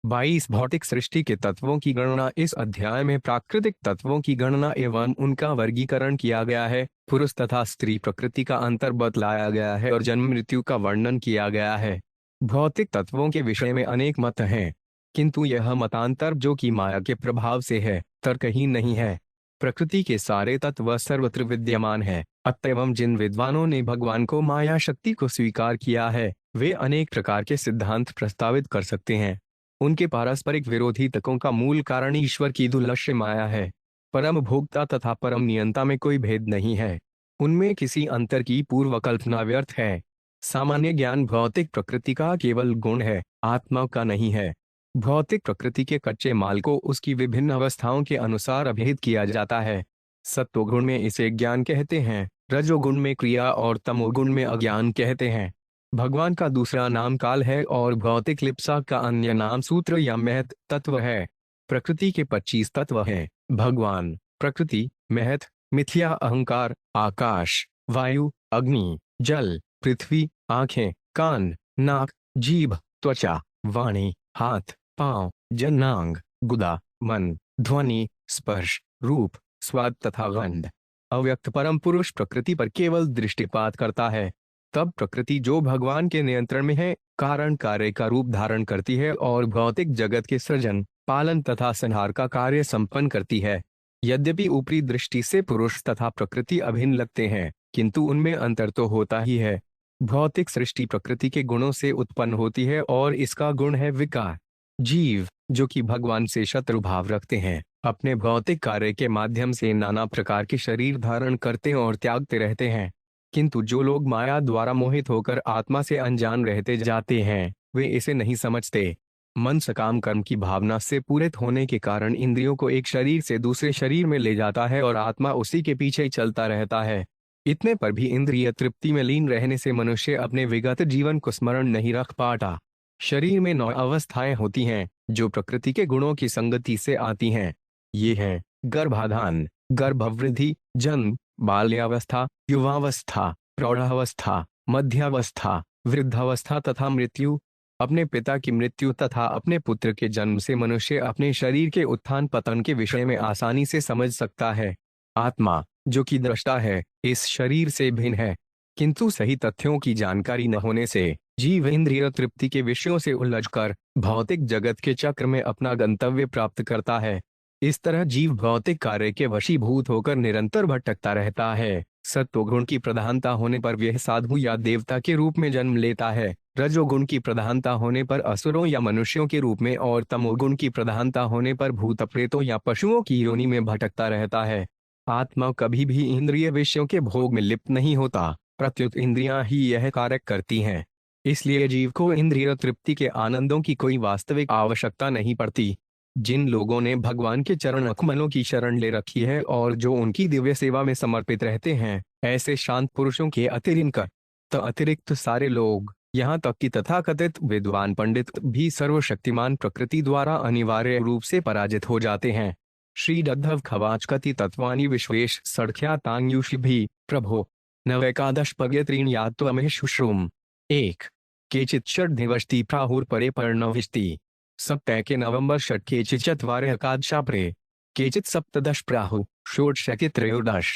22 भौतिक सृष्टि के तत्वों की गणना। इस अध्याय में प्राकृतिक तत्वों की गणना एवं उनका वर्गीकरण किया गया है। पुरुष तथा स्त्री प्रकृति का अंतर बतलाया गया है और जन्म मृत्यु का वर्णन किया गया है। भौतिक तत्वों के विषय में अनेक मत हैं, किंतु यह मतांतर जो कि माया के प्रभाव से है, तर्कहीन नहीं है। प्रकृति के सारे तत्व सर्वत्र विद्यमान है। अतएव जिन विद्वानों ने भगवान को माया शक्ति को स्वीकार किया है, वे अनेक प्रकार के सिद्धांत प्रस्तावित कर सकते हैं। उनके पारस्परिक विरोधी तर्कों का मूल कारण ईश्वर की दुर्लक्ष्य माया है। परम भोक्ता तथा परम नियंता में कोई भेद नहीं है। उनमें किसी अंतर की पूर्व कल्पना व्यर्थ है। सामान्य ज्ञान भौतिक प्रकृति का केवल गुण है, आत्मा का नहीं है। भौतिक प्रकृति के कच्चे माल को उसकी विभिन्न अवस्थाओं के अनुसार अभेद किया जाता है। सत्वगुण में इसे ज्ञान कहते हैं, रजोगुण में क्रिया और तमोगुण में अज्ञान कहते हैं। भगवान का दूसरा नाम काल है और भौतिक लिप्सा का अन्य नाम सूत्र या महत तत्व है। प्रकृति के 25 तत्व हैं: भगवान, प्रकृति, महत, मिथ्या अहंकार, आकाश, वायु, अग्नि, जल, पृथ्वी, आंखें, कान, नाक, जीभ, त्वचा, वाणी, हाथ, पांव, जनांग, गुदा, मन, ध्वनि, स्पर्श, रूप, स्वाद तथा गंध। अव्यक्त परम पुरुष प्रकृति पर केवल दृष्टिपात करता है। तब प्रकृति जो भगवान के नियंत्रण में है, कारण कार्य का रूप धारण करती है और भौतिक जगत के सृजन, पालन तथा संहार का कार्य संपन्न करती है। यद्यपि ऊपरी दृष्टि से पुरुष तथा प्रकृति अभिन्न लगते हैं, किंतु उनमें अंतर तो होता ही है। भौतिक सृष्टि प्रकृति के गुणों से उत्पन्न होती है और इसका गुण है विकार। जीव, जो कि भगवान से शत्रु भाव रखते हैं, अपने भौतिक कार्य के माध्यम से नाना प्रकार के शरीर धारण करते और त्यागते रहते हैं। किंतु जो लोग माया द्वारा मोहित होकर आत्मा से अनजान रहते जाते हैं, वे इसे नहीं समझते। मन सकाम कर्म की भावना से पूरित होने के कारण इंद्रियों को एक शरीर से दूसरे शरीर में ले जाता है और आत्मा उसी के पीछे चलता रहता है। इतने पर भी इंद्रिय तृप्ति में लीन रहने से मनुष्य अपने विगत जीवन को स्मरण नहीं रख पाता। शरीर में 9 अवस्थाएं होती हैं, जो प्रकृति के गुणों की संगति से आती हैं। ये हैं गर्भाधान, गर्भवृद्धि, जन्म, बाल्यावस्था, युवावस्था, प्रौढ़ावस्था, मध्यावस्था, वृद्धावस्था तथा मृत्यु। अपने पिता की मृत्यु तथा अपने पुत्र के जन्म से मनुष्य अपने शरीर के उत्थान पतन के विषय में आसानी से समझ सकता है। आत्मा, जो कि दृष्टा है, इस शरीर से भिन्न है, किंतु सही तथ्यों की जानकारी न होने से जीव इंद्रिय तृप्ति के विषयों से उलझकर भौतिक जगत के चक्र में अपना गंतव्य प्राप्त करता है। इस तरह जीव भौतिक कार्य के वशीभूत होकर निरंतर भटकता रहता है। सत्वगुण की प्रधानता होने पर वह साधु या देवता के रूप में जन्म लेता है, रजोगुण की प्रधानता होने पर असुरों या मनुष्यों के रूप में और तमोगुण की प्रधानता होने पर भूत प्रेतों या पशुओं की योनि में भटकता रहता है। आत्मा कभी भी इंद्रिय विषयों के भोग में लिप्त नहीं होता, प्रत्युत इंद्रियां ही यह कार्य करती हैं। इसलिए जीव को इंद्रिय तृप्ति के आनंदों की कोई वास्तविक आवश्यकता नहीं पड़ती। जिन लोगों ने भगवान के चरण कमलों की शरण ले रखी है और जो उनकी दिव्य सेवा में समर्पित रहते हैं, ऐसे शांत पुरुषों के अतिरिक्त सारे लोग, यहाँ तक कि तथाकथित विद्वान पंडित भी सर्वशक्तिमान प्रकृति द्वारा अनिवार्य रूप से पराजित हो जाते हैं। श्री दद्धव खवाच कति तत्वानि विश्वेश सड़ख्या तांगुष भी प्रभो नवैकादश पगत्रीण यात्वमे शुश्रूम। 1 केचित् षड्निवष्टि प्राहुर परे पर्णविष्टि सप्तैके नवंबर षट् केचित् चत्वारे एकादशाप्रे केचित् सप्तदश प्राहु षोडशके त्रयोदश।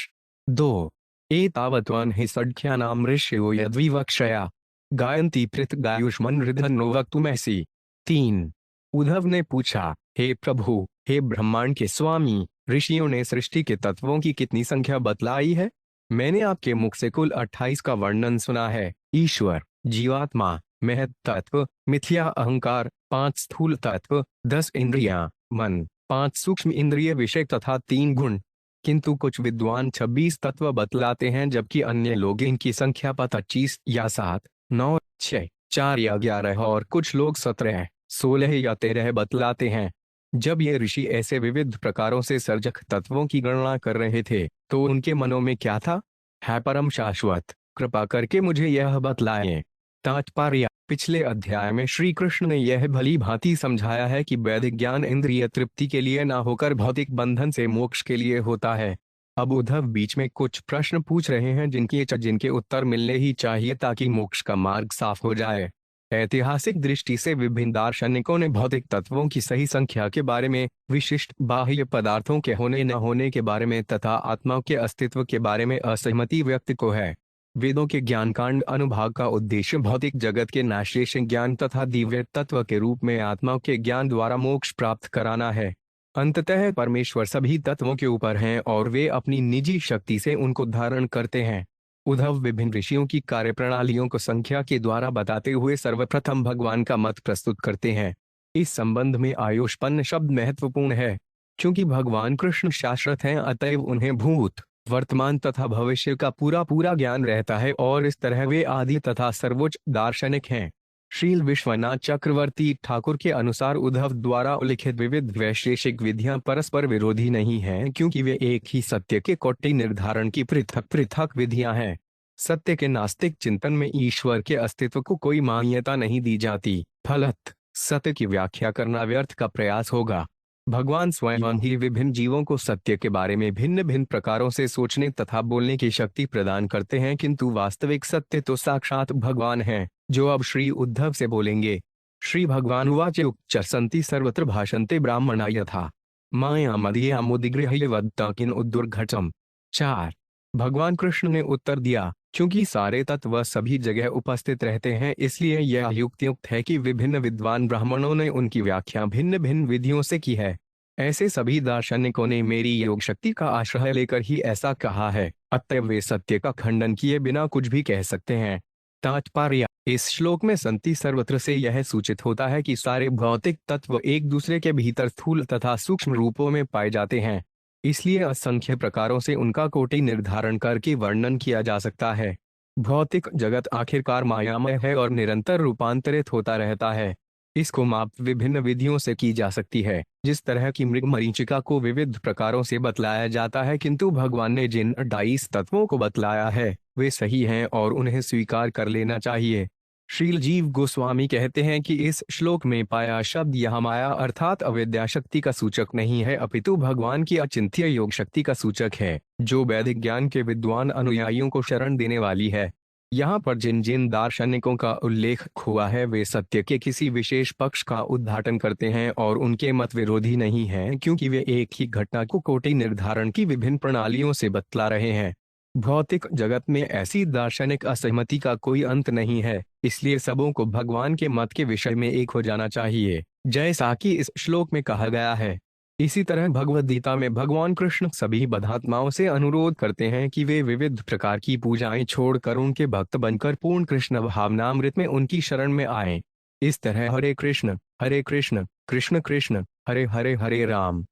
2 एतावत्वन् हि सड्ख्यानां ऋष्यो यद्विवक्षया गायन्ति पृथ गायुष्मन् हृदन्नो वक्तुमैसि। 3 उद्धव ने पूछा, हे प्रभु, हे ब्रह्मांड के स्वामी, ऋषियों ने सृष्टि के तत्वों की कितनी संख्या बतलाई है? मैंने आपके मुख से कुल 28 का वर्णन सुना है। ईश्वर, जीवात्मा, महत तत्व, मिथ्या अहंकार, 5 स्थूल तत्व, 10 इंद्रियां, मन, 5 सूक्ष्म इंद्रिय विषय तथा 3 गुण। किंतु कुछ विद्वान 26 तत्व बतलाते हैं, जबकि अन्य लोग इनकी संख्या 25 या 7, 9, 6, 4 या 11 और कुछ लोग 17, 16 या 13 बतलाते हैं। जब ये ऋषि ऐसे विविध प्रकारों से सर्जक तत्वों की गणना कर रहे थे, तो उनके मनों में क्या था? है परम शाश्वत, कृपा करके मुझे यह बतलाएं। तात्पर्य: पिछले अध्याय में श्री कृष्ण ने यह भली भांति समझाया है कि वैदिक ज्ञान इंद्रिय तृप्ति के लिए न होकर भौतिक बंधन से मोक्ष के लिए होता है। अब उद्धव बीच में कुछ प्रश्न पूछ रहे हैं जिनके उत्तर मिलने ही चाहिए ताकि मोक्ष का मार्ग साफ हो जाए। ऐतिहासिक दृष्टि से विभिन्न दार्शनिकों ने भौतिक तत्वों की सही संख्या के बारे में, विशिष्ट बाह्य पदार्थों के होने न होने के बारे में तथा आत्मा के अस्तित्व के बारे में असहमति व्यक्त को है। वेदों के ज्ञानकांड अनुभाग का उद्देश्य भौतिक जगत के नाशेष ज्ञान तथा दिव्य तत्व के रूप में आत्मा के ज्ञान द्वारा मोक्ष प्राप्त कराना है। अंततः परमेश्वर सभी तत्वों के ऊपर हैं और वे अपनी निजी शक्ति से उनको धारण करते हैं। उद्धव विभिन्न ऋषियों की कार्यप्रणालियों को संख्या के द्वारा बताते हुए सर्वप्रथम भगवान का मत प्रस्तुत करते हैं। इस संबंध में आयुष्पन्न शब्द महत्वपूर्ण है। क्योंकि भगवान कृष्ण शाश्वत हैं, अतएव उन्हें भूत, वर्तमान तथा भविष्य का पूरा पूरा ज्ञान रहता है और इस तरह वे आदि तथा सर्वोच्च दार्शनिक हैं। श्रील विश्वनाथ चक्रवर्ती ठाकुर के अनुसार उद्धव द्वारा उल्लिखित विविध वैशेषिक विधियां परस्पर विरोधी नहीं हैं, क्योंकि वे एक ही सत्य के कोटि निर्धारण की पृथक पृथक विधियां हैं। सत्य के नास्तिक चिंतन में ईश्वर के अस्तित्व को कोई मान्यता नहीं दी जाती, फलत सत्य की व्याख्या करना व्यर्थ का प्रयास होगा। भगवान स्वयं ही विभिन्न जीवों को सत्य के बारे में भिन्न भिन्न प्रकारों से सोचने तथा बोलने की शक्ति प्रदान करते हैं, किंतु वास्तविक सत्य तो साक्षात भगवान हैं, जो अब श्री उद्धव से बोलेंगे। श्री भगवान उवाच उपचरन्ति सर्वत्र भाषन्ते ब्राह्मणा यथा माया मदीया मुदिगृह्य वदन्ति किं उद्दुर्घटम्। 4। भगवान कृष्ण ने उत्तर दिया, क्योंकि सारे तत्व सभी जगह उपस्थित रहते हैं, इसलिए यह युक्तियुक्त है कि विभिन्न विद्वान ब्राह्मणों ने उनकी व्याख्या भिन्न भिन्न विधियों से की है। ऐसे सभी दार्शनिकों ने मेरी योग शक्ति का आश्रय लेकर ही ऐसा कहा है, अतएव वे सत्य का खंडन किए बिना कुछ भी कह सकते हैं। तात्पर्य: इस श्लोक में संति सर्वत्र से यह सूचित होता है कि सारे भौतिक तत्व एक दूसरे के भीतर स्थूल तथा सूक्ष्म रूपों में पाए जाते हैं, इसलिए असंख्य प्रकारों से उनका कोटि निर्धारण करके वर्णन किया जा सकता है। भौतिक जगत आखिरकार मायामय है और निरंतर रूपांतरित होता रहता है। इसको माप विभिन्न विधियों से की जा सकती है, जिस तरह की मृग मरीचिका को विविध प्रकारों से बतलाया जाता है, किंतु भगवान ने जिन 28 तत्वों को बतलाया है वे सही हैं और उन्हें स्वीकार कर लेना चाहिए। श्रील जीव गोस्वामी कहते हैं कि इस श्लोक में पाया शब्द यहाँ माया अर्थात अविद्या शक्ति का सूचक नहीं है, अपितु भगवान की अचिंत्य योग शक्ति का सूचक है, जो वैदिक ज्ञान के विद्वान अनुयायियों को शरण देने वाली है। यहाँ पर जिन जिन दार्शनिकों का उल्लेख हुआ है वे सत्य के किसी विशेष पक्ष का उद्घाटन करते हैं और उनके मत विरोधी नहीं हैं, क्योंकि वे एक ही घटना को कोटि निर्धारण की विभिन्न प्रणालियों से बतला रहे हैं। भौतिक जगत में ऐसी दार्शनिक असहमति का कोई अंत नहीं है, इसलिए सबों को भगवान के मत के विषय में एक हो जाना चाहिए, जैसा कि इस श्लोक में कहा गया है। इसी तरह भगवद गीता में भगवान कृष्ण सभी बद्धात्माओं से अनुरोध करते हैं कि वे विविध प्रकार की पूजाएं छोड़कर उनके भक्त बनकर पूर्ण कृष्ण भावनामृत में उनकी शरण में आएं। इस तरह हरे कृष्ण कृष्ण कृष्ण हरे हरे, हरे राम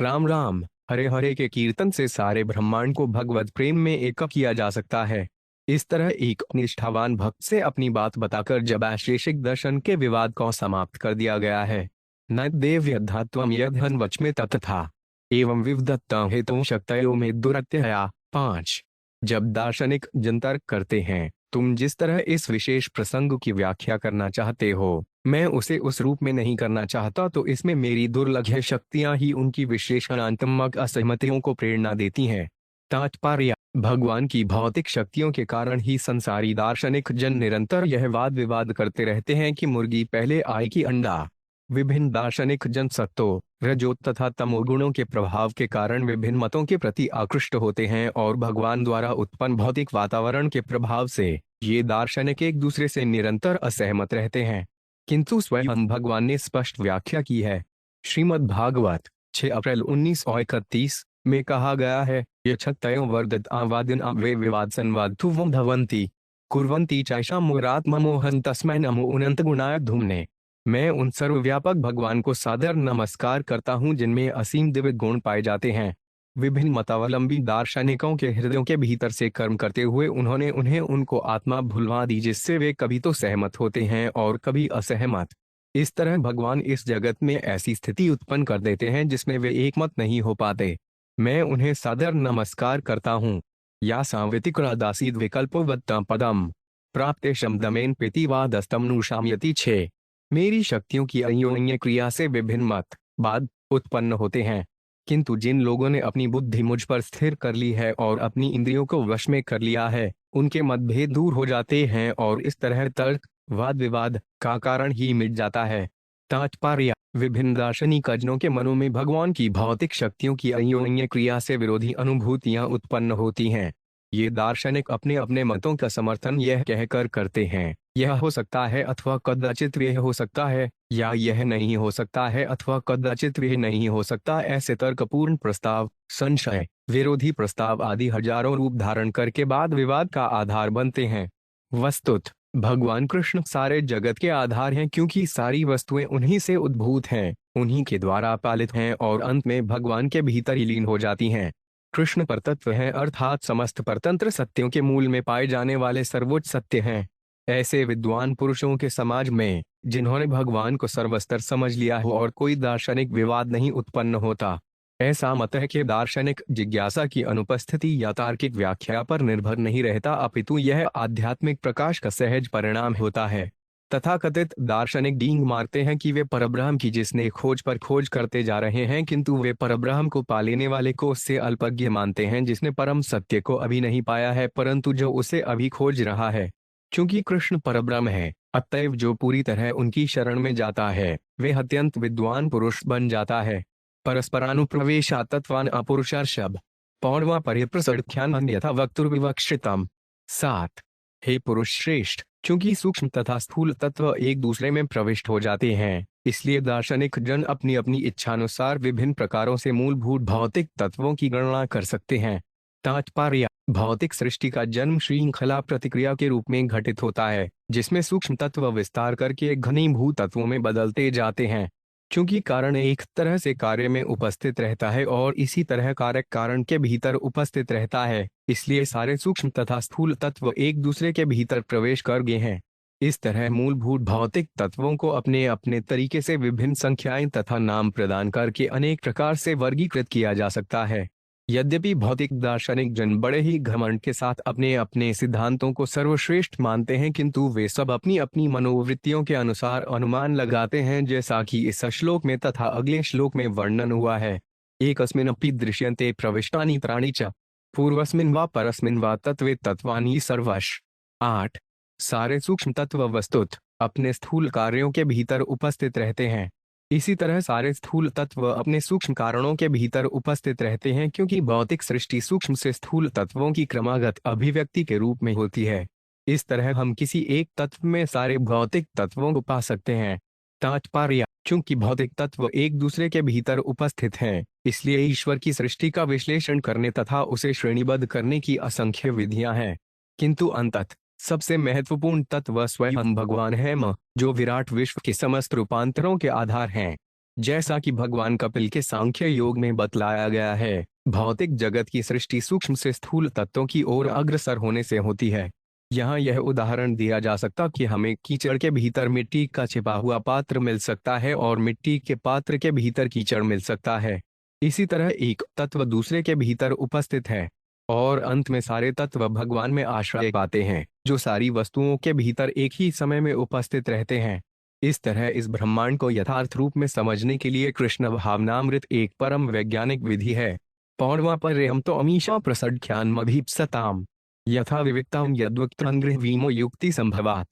राम राम हरे हरे के कीर्तन से सारे ब्रह्मांड को भगवत प्रेम में एक किया जा सकता है। इस तरह एक निष्ठावान भक्त से अपनी बात बताकर जब आश्लेषिक दर्शन के विवाद को समाप्त कर दिया गया है। न देव्यधात्वम यदहन वचमे तथा एवं विवदत्ता हेतु शक्तयो में दुरत्यया। 5। जब दार्शनिक जनतर्क करते हैं, तुम जिस तरह इस विशेष प्रसंग की व्याख्या करना चाहते हो, मैं उसे उस रूप में नहीं करना चाहता, तो इसमें मेरी दुर्लभ शक्तियां ही उनकी विश्लेषणात्मक असहमतियों को प्रेरणा देती हैं। तात्पर्य: भगवान की भौतिक शक्तियों के कारण ही संसारी दार्शनिक जन निरंतर यह वाद विवाद करते रहते हैं कि मुर्गी पहले आए कि अंडा। विभिन्न दार्शनिक जन सत्तो, रजो तथा तमोगुणों के प्रभाव के कारण विभिन्न मतों के प्रति आकृष्ट होते हैं और भगवान द्वारा उत्पन्न भौतिक वातावरण के प्रभाव से ये दार्शनिक एक दूसरे से निरंतर असहमत रहते हैं, किंतु स्वयं भगवान ने स्पष्ट व्याख्या की है। श्रीमद् भागवत 6 अप्रैल 1931 में कहा गया है, यच्छतयो वर्धत आवादिन वे विवाद संवादु भवन्ति कुर्वन्ति चैषा मुरात्ममोहन तस्मै नमो अनंत गुणाय धूम्ने। मैं उन सर्वव्यापक भगवान को सादर नमस्कार करता हूँ जिनमें असीम दिव्य गुण पाए जाते हैं। विभिन्न मतावलंबी दार्शनिकों के हृदयों के भीतर से कर्म करते हुए उन्होंने उन्हें उनको आत्मा भुलवा दी, जिससे वे कभी तो सहमत होते हैं और कभी असहमत। इस तरह भगवान इस जगत में ऐसी स्थिति उत्पन्न कर देते हैं जिसमें वे एकमत नहीं हो पाते। मैं उन्हें सादर नमस्कार करता हूँ। या सांवितिक्रादासीद विकल्पोवत्तम पदम प्राप्ते शब्दमेन प्रीतिवादस्तम नुशाम्यति। 6। मेरी शक्तियों की अन्योन्य क्रिया से विभिन्न मत बाद उत्पन्न होते हैं, किंतु जिन लोगों ने अपनी बुद्धि मुझ पर स्थिर कर ली है और अपनी इंद्रियों को वश में कर लिया है, उनके मतभेद दूर हो जाते हैं और इस तरह तर्क वाद विवाद का कारण ही मिट जाता है। तात्पर्य: विभिन्न दार्शनिक अजनों के मनों में भगवान की भौतिक शक्तियों की अन्योन्य क्रिया से विरोधी अनुभूतियां उत्पन्न होती हैं। ये दार्शनिक अपने अपने मतों का समर्थन यह कहकर करते हैं, यह हो सकता है अथवा कदाचित वह हो सकता है, या यह नहीं हो सकता है अथवा कदाचित वह नहीं हो सकता। ऐसे तर्कपूर्ण प्रस्ताव, संशय, विरोधी प्रस्ताव आदि हजारों रूप धारण करके वाद विवाद का आधार बनते हैं। वस्तुत भगवान कृष्ण सारे जगत के आधार हैं, क्योंकि सारी वस्तुएं उन्हीं से उद्भूत हैं, उन्हीं के द्वारा पालित हैं और अंत में भगवान के भीतर ही लीन हो जाती हैं। कृष्ण परतत्व है, अर्थात समस्त परतंत्र सत्यों के मूल में पाए जाने वाले सर्वोच्च सत्य हैं। ऐसे विद्वान पुरुषों के समाज में, जिन्होंने भगवान को सर्वस्तर समझ लिया हो और कोई दार्शनिक विवाद नहीं उत्पन्न होता। ऐसा मत है कि दार्शनिक जिज्ञासा की अनुपस्थिति या तार्किक व्याख्या पर निर्भर नहीं रहता, अपितु यह आध्यात्मिक प्रकाश का सहज परिणाम होता है। तथाकथित दार्शनिक डींग मारते हैं कि वे परब्रह्म की जिसने खोज पर खोज करते जा रहे हैं, किंतु वे परब्रह्म को पा लेने वाले को उससे अल्पज्ञ मानते हैं, जिसने परम सत्य को अभी नहीं पाया है परंतु जो उसे अभी खोज रहा है। क्योंकि कृष्ण परब्रह्म है, अतएव जो पूरी तरह उनकी शरण में जाता है वे अत्यंत विद्वान पुरुष बन जाता है। परस्परानुप्रवेशा तत्वान अपुरुषर्षभ। पौर्वा परिप्रसख्यान यथा वक्तुर्विवक्षितम्। 7। हे पुरुष श्रेष्ठ, क्योंकि सूक्ष्म तथा स्थूल तत्व एक दूसरे में प्रविष्ट हो जाते हैं, इसलिए दार्शनिक जन अपनी अपनी इच्छानुसार विभिन्न प्रकारों से मूलभूत भौतिक तत्वों की गणना कर सकते हैं। तात्पर्य: भौतिक सृष्टि का जन्म श्रृंखला प्रतिक्रिया के रूप में घटित होता है, जिसमें सूक्ष्म तत्व विस्तार करके घनीभूत तत्वों में बदलते जाते हैं। क्योंकि कारण एक तरह से कार्य में उपस्थित रहता है और इसी तरह कारक कारण के भीतर उपस्थित रहता है, इसलिए सारे सूक्ष्म तथा स्थूल तत्व एक दूसरे के भीतर प्रवेश कर गए हैं। इस तरह मूलभूत भौतिक तत्वों को अपने अपने तरीके से विभिन्न संख्याएं तथा नाम प्रदान करके अनेक प्रकार से वर्गीकृत किया जा सकता है। यद्यपि भौतिक दार्शनिक जन बड़े ही घमंड के साथ अपने अपने सिद्धांतों को सर्वश्रेष्ठ मानते हैं, किंतु वे सब अपनी अपनी मनोवृत्तियों के अनुसार अनुमान लगाते हैं, जैसा कि इस श्लोक में तथा अगले श्लोक में वर्णन हुआ है। एकस्मिन्नपि दृश्यन्ते प्रविष्टानि प्राणि च पूर्वस्मिन् वा परस्मिन् वा तत्वे तत्वानि सर्वश। 8। सारे सूक्ष्म तत्व वस्तुत अपने स्थूल कार्यों के भीतर उपस्थित रहते हैं। इसी तरह सारे स्थूल तत्व अपने सूक्ष्म कारणों के भीतर उपस्थित रहते हैं, क्योंकि भौतिक सृष्टि सूक्ष्म से स्थूल तत्वों की क्रमागत अभिव्यक्ति के रूप में होती है। इस तरह हम किसी एक तत्व में सारे भौतिक तत्वों को पा सकते हैं। तात्पर्य: चूंकि भौतिक तत्व एक दूसरे के भीतर उपस्थित हैं, इसलिए ईश्वर की सृष्टि का विश्लेषण करने तथा उसे श्रेणीबद्ध करने की असंख्य विधियां हैं, किंतु अंततः सबसे महत्वपूर्ण तत्व स्वयं भगवान है, जो विराट विश्व के समस्त रूपांतरों के आधार हैं। जैसा कि भगवान कपिल के सांख्य योग में बतलाया गया है, भौतिक जगत की सृष्टि सूक्ष्म से स्थूल तत्वों की ओर अग्रसर होने से होती है। यहाँ यह उदाहरण दिया जा सकता कि हमें कीचड़ के भीतर मिट्टी का छिपा हुआ पात्र मिल सकता है और मिट्टी के पात्र के भीतर कीचड़ मिल सकता है। इसी तरह एक तत्व दूसरे के भीतर उपस्थित है और अंत में सारे तत्व भगवान में आश्रय पाते हैं, जो सारी वस्तुओं के भीतर एक ही समय में उपस्थित रहते हैं। इस तरह इस ब्रह्मांड को यथार्थ रूप में समझने के लिए कृष्ण भावनामृत एक परम वैज्ञानिक विधि है। पौर्वा पर्यम तो अमीशा प्रसड्ख्यान मभीप्सताम यथा विविक्ताम यद्वक्त्रंग्रहवीमो युक्ति संभवात।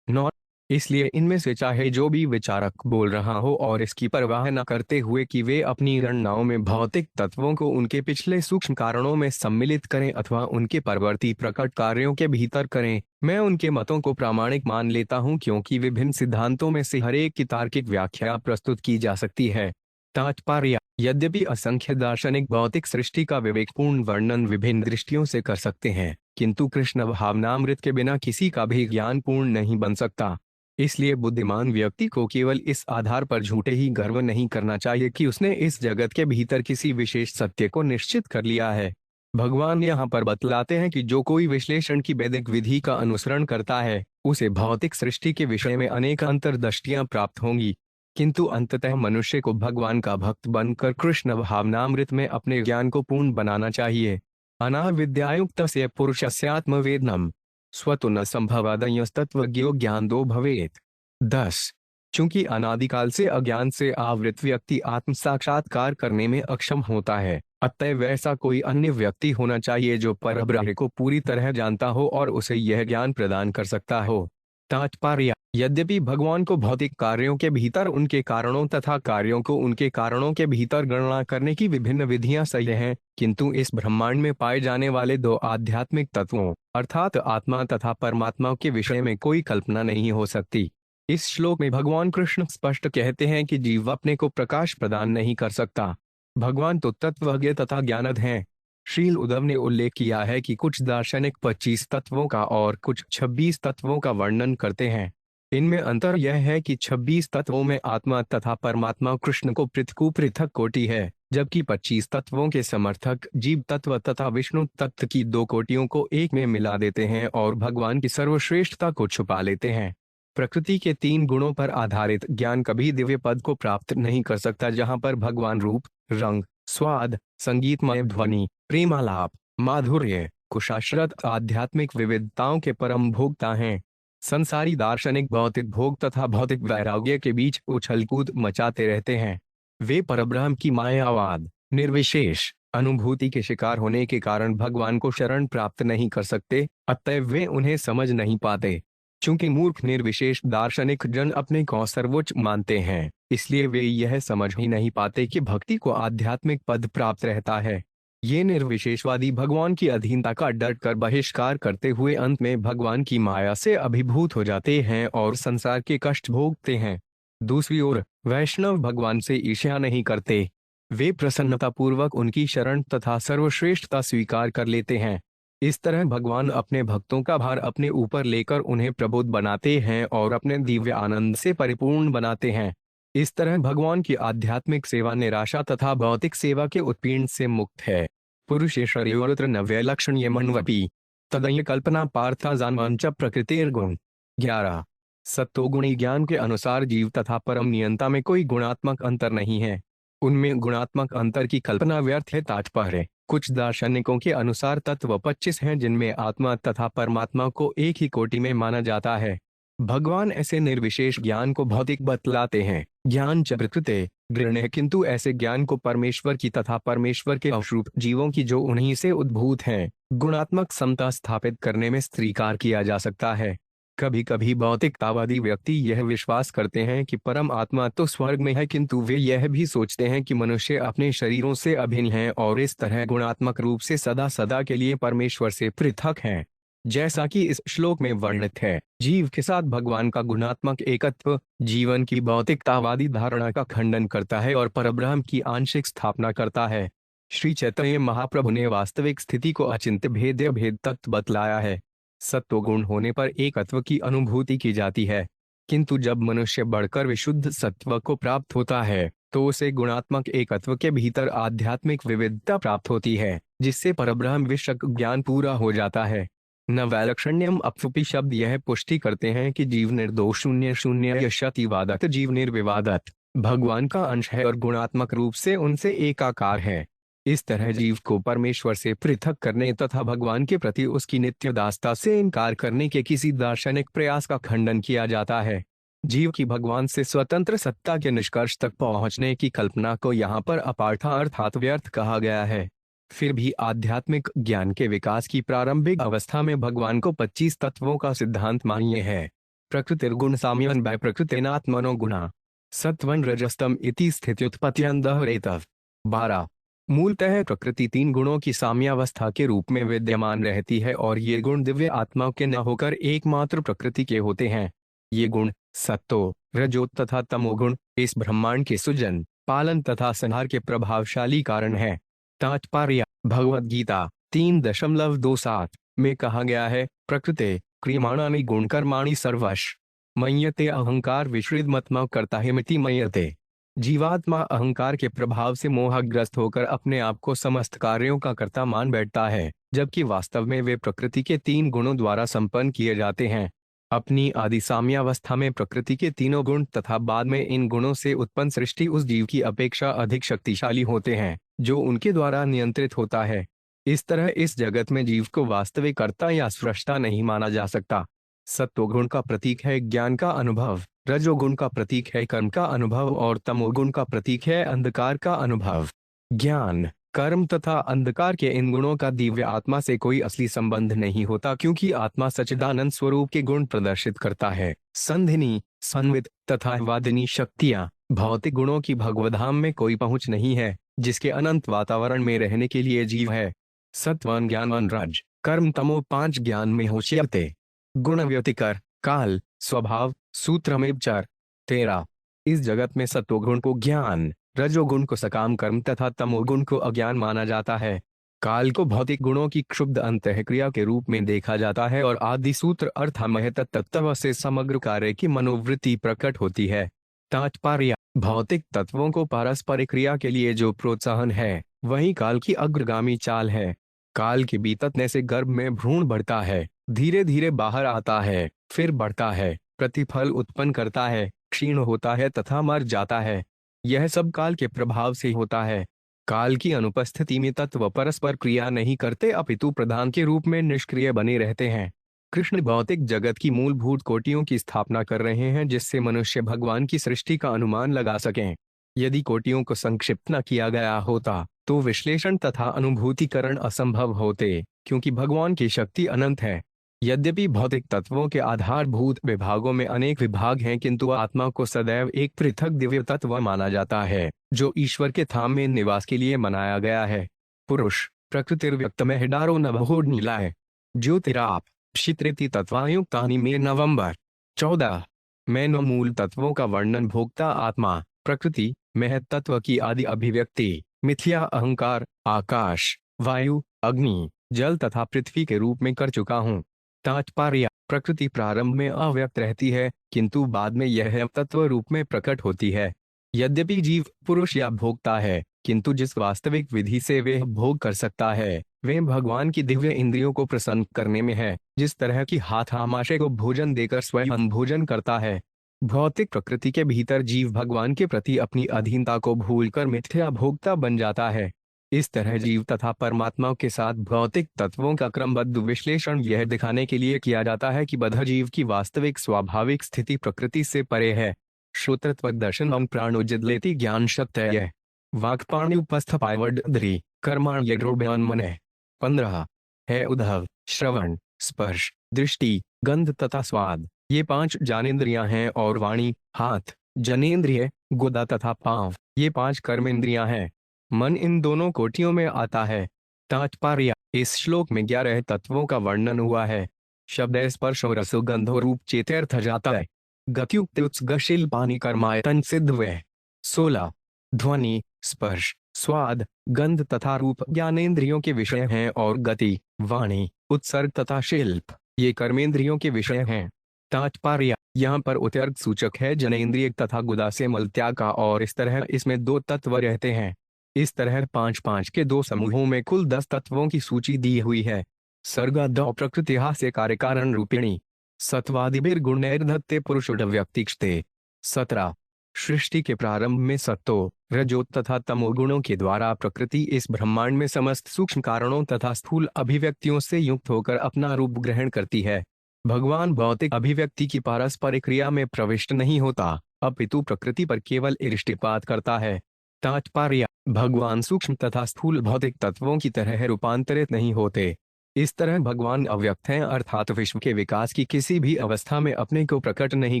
9। इसलिए इनमें से चाहे जो भी विचारक बोल रहा हो और इसकी परवाह न करते हुए कि वे अपनी गणनाओं में भौतिक तत्वों को उनके पिछले सूक्ष्म कारणों में सम्मिलित करें अथवा उनके परवर्ती प्रकट कार्यों के भीतर करें, मैं उनके मतों को प्रामाणिक मान लेता हूं, क्योंकि विभिन्न सिद्धांतों में से हर एक की तार्किक व्याख्या प्रस्तुत की जा सकती है। तात्पर्य: यद्यपि असंख्य दार्शनिक भौतिक सृष्टि का विवेकपूर्ण वर्णन विभिन्न दृष्टियों से कर सकते हैं, किंतु कृष्ण भावनामृत के बिना किसी का भी ज्ञान पूर्ण नहीं बन सकता। इसलिए बुद्धिमान व्यक्ति को केवल इस आधार पर झूठे ही गर्व नहीं करना चाहिए कि उसने इस जगत के भीतर किसी विशेष सत्य को निश्चित कर लिया है। भगवान यहाँ पर बतलाते हैं कि जो कोई विश्लेषण की वैदिक विधि का अनुसरण करता है, उसे भौतिक सृष्टि के विषय में अनेक अंतर्दृष्टियां प्राप्त होंगी, किंतु अंततः मनुष्य को भगवान का भक्त बनकर कृष्ण भावनामृत में अपने ज्ञान को पूर्ण बनाना चाहिए। अनाविद्यायुक्तस्य पुरुषस्यात्मवेदनम् स्वतो न संभवादयस्तत्वज्ञो ज्ञानो भवेत्। 10। चूंकि अनादिकाल से अज्ञान से आवृत व्यक्ति आत्म साक्षात्कार करने में अक्षम होता है, अतएव ऐसा कोई अन्य व्यक्ति होना चाहिए जो परब्रह्म को पूरी तरह जानता हो और उसे यह ज्ञान प्रदान कर सकता हो। तात्पर्य: यद्यपि भगवान को भौतिक कार्यों के भीतर उनके कारणों तथा कार्यों को उनके कारणों के भीतर गणना करने की विभिन्न विधियां सही हैं, किंतु इस ब्रह्मांड में पाए जाने वाले दो आध्यात्मिक तत्वों अर्थात आत्मा तथा परमात्मा के विषय में कोई कल्पना नहीं हो सकती। इस श्लोक में भगवान कृष्ण स्पष्ट कहते हैं कि जीव अपने को प्रकाश प्रदान नहीं कर सकता। भगवान तो तत्वज्ञ तथा ज्ञानद हैं। श्रील उद्धव ने उल्लेख किया है कि कुछ दार्शनिक 25 तत्वों का और कुछ 26 तत्वों का वर्णन करते हैं। इनमें अंतर यह है कि 26 तत्वों में आत्मा तथा परमात्मा कृष्ण को पृथक कोटि है, जबकि 25 तत्वों के समर्थक जीव तत्व तथा विष्णु तत्व की दो कोटियों को एक में मिला देते हैं और भगवान की सर्वश्रेष्ठता को छुपा लेते हैं। प्रकृति के 3 गुणों पर आधारित ज्ञान कभी दिव्य पद को प्राप्त नहीं कर सकता, जहां पर भगवान रूप, रंग, स्वाद, संगीतमय ध्वनि, प्रेमालाप, माधुर्य, कुशाश्रत आध्यात्मिक विविधताओं के परम भोक्ता हैं। संसारी दार्शनिक भौतिक भोग तथा भौतिक वैराग्य के बीच उछल कूद मचाते रहते हैं। वे परब्रह्म की मायावाद, निर्विशेष अनुभूति के शिकार होने के कारण भगवान को शरण प्राप्त नहीं कर सकते, अतएव वे उन्हें समझ नहीं पाते। चूंकि मूर्ख निर्विशेष दार्शनिक जन अपने को सर्वोच्च मानते हैं, इसलिए वे यह समझ ही नहीं पाते कि भक्ति को आध्यात्मिक पद प्राप्त रहता है। ये निर्विशेषवादी भगवान की अधीनता का डट कर बहिष्कार करते हुए अंत में भगवान की माया से अभिभूत हो जाते हैं और संसार के कष्ट भोगते हैं। दूसरी ओर वैष्णव भगवान से ईर्ष्या नहीं करते। वे प्रसन्नतापूर्वक उनकी शरण तथा सर्वश्रेष्ठता स्वीकार कर लेते हैं। इस तरह भगवान अपने भक्तों का भार अपने ऊपर लेकर उन्हें प्रबुद्ध बनाते हैं और अपने दिव्य आनंद से परिपूर्ण बनाते हैं। इस तरह भगवान की आध्यात्मिक सेवा निराशा तथा भौतिक सेवा के उत्पीड़न से मुक्त है। पुरुषे शरीरत्र नव्य लक्षण यमन्वपि तदय कल्पना पार्था जानवांच प्रकृतिर्गुण। 11 सत्वगुणी ज्ञान के अनुसार जीव तथा परम नियंता में कोई गुणात्मक अंतर नहीं है। उनमें गुणात्मक अंतर की कल्पना व्यर्थ है। तात्पर्य: कुछ दार्शनिकों के अनुसार तत्व 25 हैं जिनमें आत्मा तथा परमात्मा को एक ही कोटि में माना जाता है। भगवान ऐसे निर्विशेष ज्ञान को भौतिक बतलाते हैं। ज्ञान च प्रकृते गृह्य, किंतु ऐसे ज्ञान को परमेश्वर की तथा परमेश्वर के अवशूप जीवों की जो उन्हीं से उद्भूत हैं, गुणात्मक समता स्थापित करने में स्वीकार किया जा सकता है। कभी कभी भौतिकतावादी व्यक्ति यह विश्वास करते हैं कि परम आत्मा तो स्वर्ग में है, किंतु वे यह भी सोचते हैं कि मनुष्य अपने शरीरों से अभिन्न है और इस तरह गुणात्मक रूप से सदा सदा के लिए परमेश्वर से पृथक हैं। जैसा कि इस श्लोक में वर्णित है, जीव के साथ भगवान का गुणात्मक एकत्व जीवन की भौतिकतावादी धारणा का खंडन करता है और परब्रह्म की आंशिक स्थापना करता है। श्री चैतन्य महाप्रभु ने वास्तविक स्थिति को अचिंत्य भेद्य भेद तत्व बतलाया है। सत्वगुण होने पर एकत्व की अनुभूति की जाती है, किंतु जब मनुष्य बढ़कर विशुद्ध सत्व को प्राप्त होता है तो उसे गुणात्मक एकत्व के भीतर आध्यात्मिक विविधता प्राप्त होती है, जिससे परब्रह्म विषयक ज्ञान पूरा हो जाता है। न वैलक्षण्यम अप्सुपि शब्द यह पुष्टि करते हैं कि जीव निर्दोष शून्य शून्य यशतिवादत जीव निर्विवादत भगवान का अंश है और गुणात्मक रूप से उनसे एकाकार है। इस तरह जीव को परमेश्वर से पृथक करने तथा भगवान के प्रति उसकी नित्य दासता से इनकार करने के किसी दार्शनिक प्रयास का खंडन किया जाता है। जीव की भगवान से स्वतंत्र सत्ता के निष्कर्ष तक पहुंचने की कल्पना को यहाँ पर अपार्था अर्थात व्यर्थ कहा गया है। फिर भी आध्यात्मिक ज्ञान के विकास की प्रारंभिक अवस्था में भगवान को 25 तत्वों का सिद्धांत मान्य है। प्रकृतिर्गुण साम्यन बै प्रकृतेनात्मनो गुणा सत्वं रजस्तम इति स्थित्युत्पत्त्यन्तः रेतः। 12 मूलतः प्रकृति 3 गुणों की साम्यावस्था के रूप में विद्यमान रहती है और ये गुण दिव्य आत्मा के न होकर एकमात्र प्रकृति के होते हैं। ये गुण सत्तो, रजो तथा तमोगुण इस ब्रह्मांड के सुजन, पालन तथा संहार के प्रभावशाली कारण है। तात्पर्य: भगवद गीता 3.27 में कहा गया है, प्रकृते क्रियमाणानि गुणकर्माणि सर्वश मय्यते अहंकार विश्रितमत्मा कर्ता हिमिति मय्यते। जीवात्मा अहंकार के प्रभाव से मोहग्रस्त होकर अपने आप को समस्त कार्यों का कर्ता मान बैठता है, जबकि वास्तव में वे प्रकृति के 3 गुणों द्वारा संपन्न किए जाते हैं। अपनी आदि साम्यावस्था में प्रकृति के तीनों गुण तथा बाद में इन गुणों से उत्पन्न सृष्टि उस जीव की अपेक्षा अधिक शक्तिशाली होते हैं जो उनके द्वारा नियंत्रित होता है। इस तरह इस जगत में जीव को वास्तविक कर्ता या स्रष्टा नहीं माना जा सकता। सत्वगुण का प्रतीक है ज्ञान का अनुभव, रजोगुण का प्रतीक है कर्म का अनुभव और तमोगुण का प्रतीक है अंधकार का अनुभव। ज्ञान कर्म तथा अंधकार के इन गुणों का दिव्य आत्मा से कोई असली संबंध नहीं होता, क्योंकि आत्मा सच्चिदानंद स्वरूप के गुण प्रदर्शित करता है। संधिनी, संवित तथा वादिनी शक्तियां, भौतिक गुणों की भगवधाम में कोई पहुंच नहीं है, जिसके अनंत वातावरण में रहने के लिए जीव है। सत्वन ज्ञानवान रज कर्म तमो 5 ज्ञान में होशियते गुण व्यतिकर काल स्वभाव सूत्रमेव चर 13। इस जगत में सत्वगुण को ज्ञान, रजोगुण को सकाम कर्म तथा तमोगुण को अज्ञान माना जाता है। काल को भौतिक गुणों की क्षुब्ध अंतःक्रिया के रूप में देखा जाता है और आदि सूत्र अर्थमय तत्व से समग्र कार्य की मनोवृत्ति प्रकट होती है। तात्पर्य, भौतिक तत्वों को पारस्परिक क्रिया के लिए जो प्रोत्साहन है, वही काल की अग्रगामी चाल है। काल के बीतने से गर्भ में भ्रूण बढ़ता है, धीरे धीरे बाहर आता है, फिर बढ़ता है, प्रतिफल उत्पन्न करता है, क्षीण होता है तथा मर जाता है। यह सब काल के प्रभाव से होता है। काल की अनुपस्थिति में तत्व परस्पर क्रिया नहीं करते, अपितु प्रधान के रूप में निष्क्रिय बने रहते हैं। कृष्ण भौतिक जगत की मूलभूत कोटियों की स्थापना कर रहे हैं, जिससे मनुष्य भगवान की सृष्टि का अनुमान लगा सकें। यदि कोटियों को संक्षिप्त न किया गया होता तो विश्लेषण तथा अनुभूतिकरण असंभव होते, क्योंकि भगवान की शक्ति अनंत है। यद्यपि भौतिक तत्वों के आधारभूत विभागों में अनेक विभाग हैं, किंतु आत्मा को सदैव एक पृथक दिव्य तत्व माना जाता है, जो ईश्वर के धाम में निवास के लिए बनाया गया है। पुरुष प्रकृतिर्व्यक्त में हिडारो नभोड नीलाय ज्योतिराप क्षित्रिति तत्वायुक्तानि में नवंबर 14। मैं नौ मूल तत्वों का वर्णन भोक्ता आत्मा, प्रकृति, महत तत्व की आदि अभिव्यक्ति, मिथ्या अहंकार, आकाश, वायु, अग्नि, जल तथा पृथ्वी के रूप में कर चुका हूँ। तात्पर्य, प्रकृति प्रारंभ में अव्यक्त रहती है, किंतु बाद में यह तत्व रूप में प्रकट होती है। यद्यपि जीव पुरुष या भोक्ता है, किंतु जिस वास्तविक विधि से वह भोग कर सकता है, वह भगवान की दिव्य इंद्रियों को प्रसन्न करने में है, जिस तरह की हाथ आमाशय को भोजन देकर स्वयं भोजन करता है। भौतिक प्रकृति के भीतर जीव भगवान के प्रति अपनी अधीनता को भूलकर मिथ्या भोक्ता बन जाता है। इस तरह जीव तथा परमात्मा के साथ भौतिक तत्वों का क्रमबद्ध विश्लेषण यह दिखाने के लिए किया जाता है कि बद्ध जीव की वास्तविक स्वाभाविक स्थिति प्रकृति से परे है। श्रोत्रत्व दर्शन प्राणोजिदलेति ज्ञान शक्तय वाक्पाणि उपस्थपायवड्री कर्माण यद्रोभ्यान मने 15। है उद्धव, श्रवण, स्पर्श, दृष्टि, गंध तथा स्वाद, ये 5 ज्ञानेंद्रियां हैं, और वाणी, हाथ, जनेंद्रिय, गुदा तथा पांव, ये 5 कर्मेंद्रियां हैं। मन इन दोनों कोटियों में आता है। तात्पर्य, इस श्लोक में 11 तत्वों का वर्णन हुआ है। शब्द स्पर्श और रसो गंधो रूप चेत्यर्थ जाता है। गत्युक्त उत्सगशील पानी कर्मायतन सिद्ध वे 16। ध्वनि, स्पर्श, स्वाद, गंध तथा रूप ज्ञानेंद्रियों के विषय हैं, और गति, वाणी, उत्सर्ग तथा शिल्प ये कर्मेंद्रियों के विषय हैं। तात्पर्य, यहाँ पर उत्सर्ग सूचक है जनेंद्रिय तथा गुदा से मल त्याग का, और इस तरह इसमें 2 तत्व रहते हैं। इस तरह 5-5 के 2 समूहों में कुल 10 तत्वों की सूची दी हुई है। सर्गादौ प्रकृतिहा से कार्यकारण रूपिणी सत्वादिभिर्गुणैर्धत्ते पुरुषोड व्यक्तिक्षते 17। सृष्टि के प्रारंभ में सत्तो, रजो तथा तमोगुणों के द्वारा प्रकृति इस ब्रह्मांड में समस्त सूक्ष्म कारणों तथा स्थूल अभिव्यक्तियों से युक्त होकर अपना रूप ग्रहण करती है। भगवान भौतिक अभिव्यक्ति की पारस्परिक क्रिया में प्रविष्ट नहीं होता, अपितु प्रकृति पर केवल दृष्टिपात करता है। तात्पर्य, भगवान सूक्ष्म तथा स्थूल भौतिक तत्वों की तरह रूपांतरित नहीं होते। इस तरह भगवान अव्यक्त हैं, अर्थात विश्व के विकास की किसी भी अवस्था में अपने को प्रकट नहीं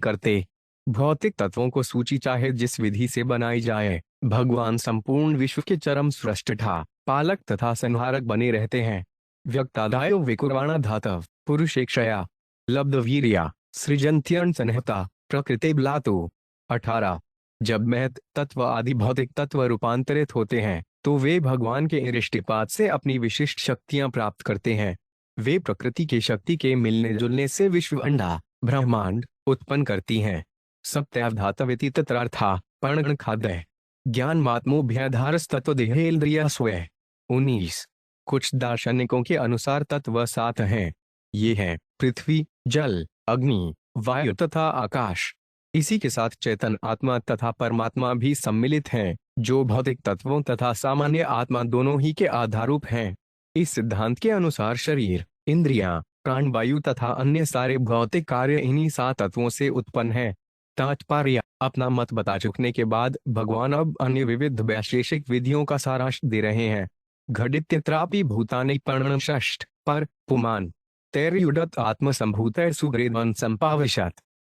करते। भौतिक तत्वों को सूची चाहे जिस विधि से बनाई जाए, भगवान संपूर्ण विश्व के चरम सृष्टा, पालक तथा संहारक बने रहते हैं। व्यक्तादायो विकुर्वाणा धातव पुरुषेक्षया लब्धवीर्या सृजन्त्यन संहता प्रकृति ब्लातु 18। जब महत तत्व आदि भौतिक तत्व रूपांतरित होते हैं, तो वे भगवान के दृष्टिपात से अपनी विशिष्ट शक्तियां प्राप्त करते हैं। वे प्रकृति की शक्ति के मिलने जुलने से विश्व अंडा ब्रह्मांड उत्पन्न करती हैं। सप्तधातविति तत्रार्था पर्णगण खाद्य ज्ञान मात्मोभ्यधारस्तत्व देहेन्द्रिय स्वे 19। कुछ दार्शनिकों के अनुसार तत्व 7 हैं। ये हैं पृथ्वी, जल, अग्नि, वायु तथा आकाश। इसी के साथ चेतन आत्मा तथा परमात्मा भी सम्मिलित हैं, जो भौतिक तत्वों तथा सामान्य आत्मा दोनों ही के आधारूप हैं। इस सिद्धांत के अनुसार शरीर, इंद्रियां, प्राण, वायु तथा अन्य सारे भौतिक कार्य इन्हीं 7 तत्वों से उत्पन्न हैं। तात्पर्य, अपना मत बता चुकने के बाद भगवान अब अन्य विविध वैशेषिक विधियों का सारांश दे रहे हैं। घटित्यत्रापि भूतानि पर्णषष्ठ पर पुमान तैर्युडत आत्मसंभूत सुग्रीवन संपाविशत।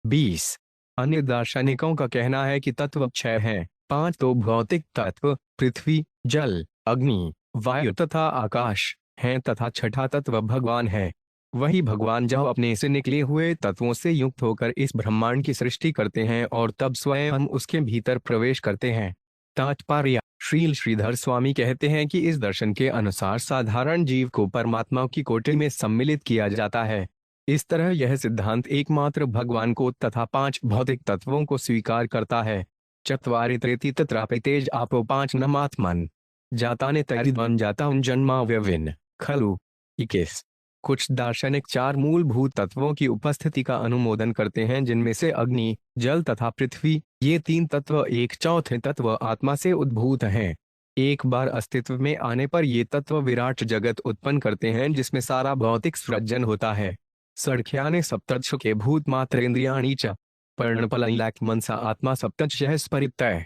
20। अन्य दार्शनिकों का कहना है कि तत्व 6 हैं। 5 तो भौतिक तत्व पृथ्वी, जल, अग्नि, वायु तथा आकाश हैं तथा छठा तत्व भगवान है। वही भगवान जो अपने से निकले हुए तत्वों से युक्त होकर इस ब्रह्मांड की सृष्टि करते हैं और तब स्वयं हम उसके भीतर प्रवेश करते हैं। तात्पर्य। श्रील श्रीधर स्वामी कहते हैं कि इस दर्शन के अनुसार साधारण जीव को परमात्मा की कोटि में सम्मिलित किया जाता है। इस तरह यह सिद्धांत एकमात्र भगवान को तथा 5 भौतिक तत्वों को स्वीकार करता है। चत्वारि त्रेति तत्रापि तेज आपो 5 नमात्मन जाता ने तैरिद्वन जाता उन जन्मा व्यविन खलु। 21। कुछ दार्शनिक 4 मूलभूत तत्वों की उपस्थिति का अनुमोदन करते हैं, जिनमें से अग्नि, जल तथा पृथ्वी। ये 3 तत्व एक चौथे तत्व आत्मा से उद्भूत हैं। एक बार अस्तित्व में आने पर ये तत्व विराट जगत उत्पन्न करते हैं, जिसमें सारा भौतिक सृजन होता है। सड़ख्याने सप्तर्ष के भूत मात्रेन्द्रियाणि च पर्णपलैलाक मनसा आत्मा सप्तर्षः परितः।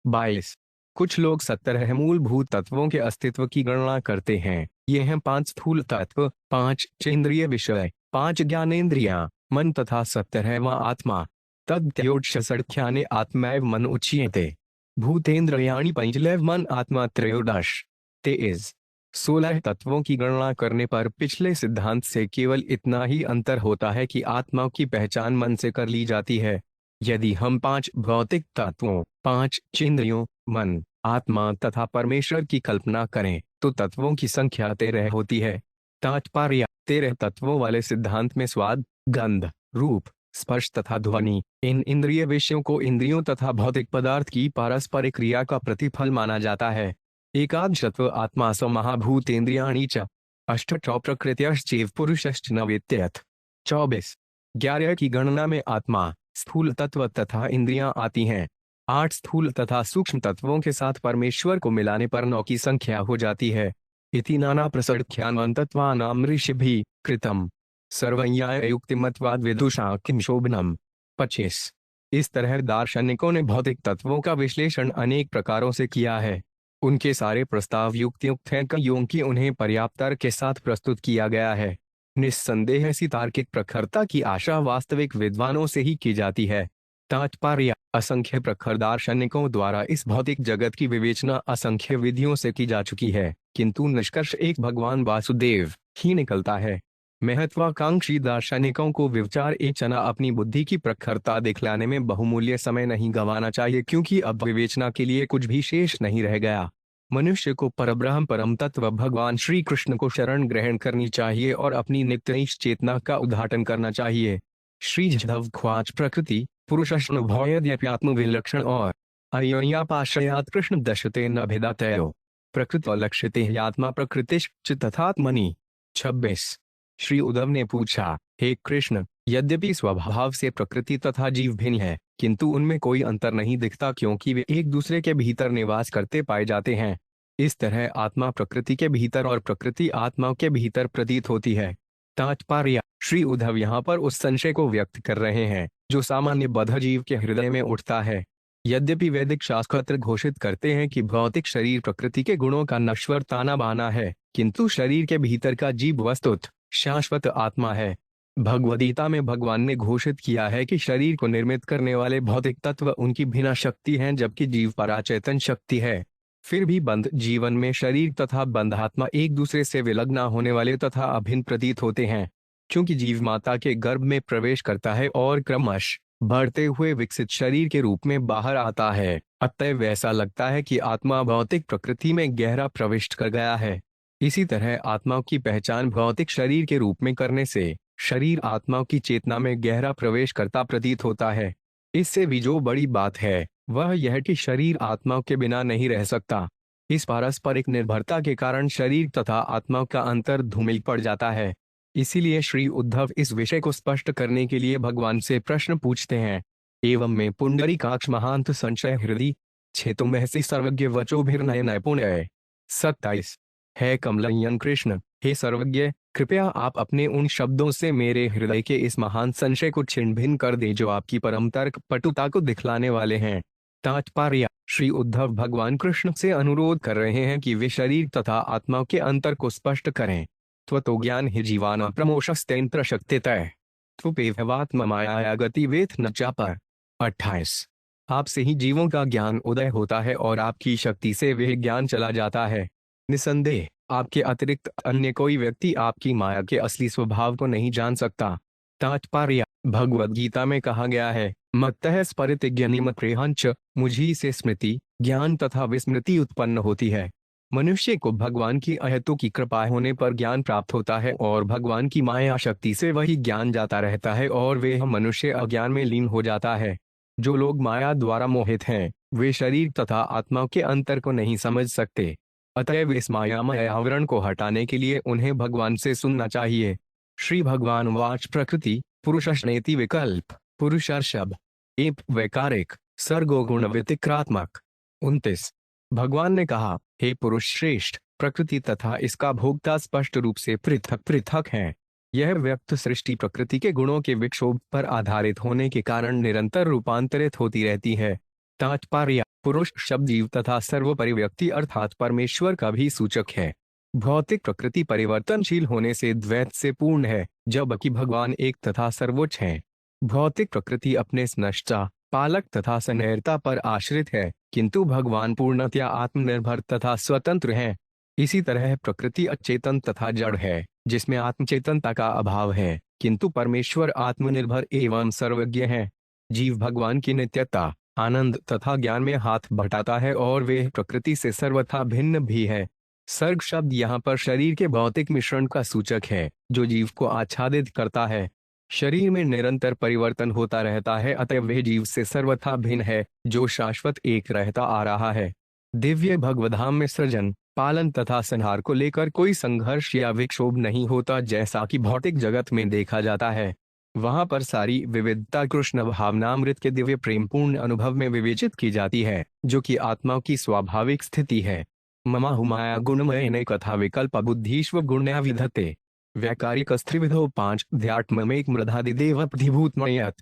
22। कुछ लोग 17 मूलभूत तत्वों के अस्तित्व की गणना करते हैं। ये हैं 5 स्थूल तत्व, 5 चेंद्रिय विषय, 5 ज्ञानेन्द्रियां, मन तथा 17वां आत्मा। तद्योषसङ्ख्याने आत्मैव मन उच्यते। भूतेन्द्रियाणि पंचलैव मन आत्मा त्रयोदश। 23। 16 तत्वों की गणना करने पर पिछले सिद्धांत से केवल इतना ही अंतर होता है कि आत्मा की पहचान मन से कर ली जाती है। यदि हम 5 भौतिक तत्वों, 5 चेंद्रियों, मन, आत्मा तथा परमेश्वर की कल्पना करें तो तत्वों की संख्या 13 होती है। तात्पर्य। 13 तत्वों वाले सिद्धांत में स्वाद, गंध, रूप, स्पर्श तथा ध्वनि इन इंद्रिय विषयों को इंद्रियों तथा भौतिक पदार्थ की पारस्परिक क्रिया का प्रतिफल माना जाता है। एकादशत्व आत्मा स महाभूतेन्द्रियाणि च अष्टौ प्रकृत्यश्चैव पुरुषश्च नवेत्यथ। 24। 11 की गणना में आत्मा, स्थूल तत्व तथा इंद्रियां आती हैं। 8 स्थूल तथा सूक्ष्म तत्वों के साथ परमेश्वर को मिलाने पर 9 की संख्या हो जाती है। इति नाना प्रसङ्ख्यान्वन्तत्वानां ऋषिभिः कृतम् सर्वज्ञाय युक्तिमत्वाद् विदुषा किं शोभनम्। 25। इस तरह दार्शनिकों ने भौतिक तत्वों का विश्लेषण अनेक प्रकारों से किया है। उनके सारे प्रस्ताव युक्तियुक्त हैं, क्योंकि उन्हें पर्याप्त तर्क के साथ प्रस्तुत किया गया है। निस्संदेह ऐसी तार्किक प्रखरता की आशा वास्तविक विद्वानों से ही की जाती है। तात्पर्य। असंख्य प्रखर दार्शनिकों द्वारा इस भौतिक जगत की विवेचना असंख्य विधियों से की जा चुकी है, किंतु निष्कर्ष एक भगवान वासुदेव ही निकलता है। महत्वाकांक्षी दार्शनिकों को विचार चना अपनी बुद्धि की प्रखरता दिखलाने में बहुमूल्य समय नहीं गंवाना चाहिए, क्योंकि अब विवेचना के लिए कुछ भी शेष नहीं रह गया। मनुष्य को परब्रह्म परम तत्व भगवान श्री कृष्ण को शरण ग्रहण करनी चाहिए और अपनी नित्य चेतना का उद्घाटन करना चाहिए। श्री जधव ख्वाच प्रकृति पुरुषात्म विलक्षण और अयोन्यापाश्रयात् कृष्ण दशते न भेदातयो प्रकृत लक्ष्यते आत्मा प्रकृतिश्च तथात्मनि। 26। श्री उद्धव ने पूछा, हे कृष्ण, यद्यपि स्वभाव से प्रकृति तथा जीव भिन्न है, किंतु उनमें कोई अंतर नहीं दिखता, क्योंकि वे एक दूसरे के भीतर निवास करते पाए जाते हैं। इस तरह आत्मा प्रकृति के भीतर और प्रकृति आत्मा के भीतर प्रतीत होती है। तात्पर्य। श्री उद्धव यहाँ पर उस संशय को व्यक्त कर रहे हैं जो सामान्य बद्ध जीव के हृदय में उठता है। यद्यपि वैदिक शास्त्र घोषित करते हैं कि भौतिक शरीर प्रकृति के गुणों का नश्वर ताना बाना है, किंतु शरीर के भीतर का जीव वस्तुतः शाश्वत आत्मा है। भगवद्गीता में भगवान ने घोषित किया है कि शरीर को निर्मित करने वाले भौतिक तत्व उनकी भिन्न शक्ति हैं, जबकि जीव पराचेतन शक्ति है। फिर भी बंध जीवन में शरीर तथा बंधात्मा एक दूसरे से विलग्न होने वाले तथा अभिन्न प्रतीत होते हैं, क्योंकि जीव माता के गर्भ में प्रवेश करता है और क्रमश बढ़ते हुए विकसित शरीर के रूप में बाहर आता है। अतएव ऐसा लगता है कि आत्मा भौतिक प्रकृति में गहरा प्रविष्ट कर गया है। इसी तरह आत्मा की पहचान भौतिक शरीर के रूप में करने से शरीर आत्मा की चेतना में गहरा प्रवेश करता प्रतीत होता है। इससे भी जो बड़ी बात है वह यह कि शरीर आत्मा के बिना नहीं रह सकता। इस पारस्परिक निर्भरता के कारण शरीर तथा आत्मा का अंतर धूमिल पड़ जाता है। इसीलिए श्री उद्धव इस विषय को स्पष्ट करने के लिए भगवान से प्रश्न पूछते हैं। एवं में पुंडरीकाक्ष महांत संशय हृदय छेतु महसी सर्वज्ञ वचोभिर्नय नैपुण्य। 27। है कमलयन कृष्ण, हे सर्वज्ञ, कृपया आप अपने उन शब्दों से मेरे हृदय के इस महान संशय को छिन्न भिन्न कर दे जो आपकी परम तर्क पटुता को दिखलाने वाले हैं। तात्पर्य: श्री उद्धव भगवान कृष्ण से अनुरोध कर रहे हैं कि वे शरीर तथा आत्मा के अंतर को स्पष्ट करें। त्वतो ज्ञान हि जीवान प्रमोशस्तेन प्रशक्तितः त्वपेवात्म माया गति वेथ न चापर। 28। आपसे ही जीवों का ज्ञान उदय होता है और आपकी शक्ति से वह ज्ञान चला जाता है। निसंदेह आपके अतिरिक्त अन्य कोई व्यक्ति आपकी माया के असली स्वभाव को नहीं जान सकता। तात्पर्य: भगवद गीता में कहा गया है, मत्तः स्फुरति मुझी से स्मृति, ज्ञान तथा विस्मृति उत्पन्न होती है। मनुष्य को भगवान की अहेतु की कृपा होने पर ज्ञान प्राप्त होता है और भगवान की माया शक्ति से वही ज्ञान जाता रहता है और वह मनुष्य अज्ञान में लीन हो जाता है। जो लोग माया द्वारा मोहित हैं, वे शरीर तथा आत्मा के अंतर को नहीं समझ सकते। अतएव इस मायामय आवरण को हटाने के लिए उन्हें भगवान से सुनना चाहिए। श्री भगवान वाच: प्रकृति पुरुषनेति विकल्प पुरुषर्षभ एप वैकारिक सर्गो गुण व्यतिक्रात्मक। 29। भगवान ने कहा, हे पुरुष श्रेष्ठ, प्रकृति तथा इसका भोक्ता स्पष्ट रूप से पृथक पृथक हैं। यह व्यक्त सृष्टि प्रकृति के गुणों के विक्षोभ पर आधारित होने के कारण निरंतर रूपांतरित होती रहती है। तात्पर्य: पुरुष शब्द जीव तथा सर्वोपरि व्यक्ति अर्थात परमेश्वर का भी सूचक है। भौतिक प्रकृति परिवर्तनशील होने से द्वैत से पूर्ण है, जबकि भगवान एक तथा सर्वोच्च है। भौतिक प्रकृति अपने स्नष्टा, पालक तथा सन्निहिता पर आश्रित है, किंतु भगवान पूर्णतया आत्मनिर्भर तथा स्वतंत्र हैं। इसी तरह प्रकृति अचेतन तथा जड़ है, जिसमें आत्मचेतनता का अभाव है, किंतु परमेश्वर आत्मनिर्भर एवं सर्वज्ञ है। जीव भगवान की नित्यता, आनंद तथा ज्ञान में हाथ बटाता है और वे प्रकृति से सर्वथा भिन्न भी है। सर्ग शब्द यहाँ पर शरीर के भौतिक मिश्रण का सूचक है, जो जीव को आच्छादित करता है। शरीर में निरंतर परिवर्तन होता रहता है, अतः वह जीव से सर्वथा भिन्न है, जो शाश्वत एक रहता आ रहा है। दिव्य भगवधाम में सृजन, पालन तथा संहार को लेकर कोई संघर्ष या विक्षोभ नहीं होता, जैसा कि भौतिक जगत में देखा जाता है। वहां पर सारी विविधता कृष्ण भावनामृत के दिव्य प्रेमपूर्ण अनुभव में विवेचित की जाती है, जो कि आत्मा की स्वाभाविक स्थिति है। ममाहुमाया गुणमय कथा विकल्प बुद्धिश्व गुण्या विधते वैकारिक स्त्रिविधो 5 ध्यात्ममेक मृधादिदेवपधिभूतमयत।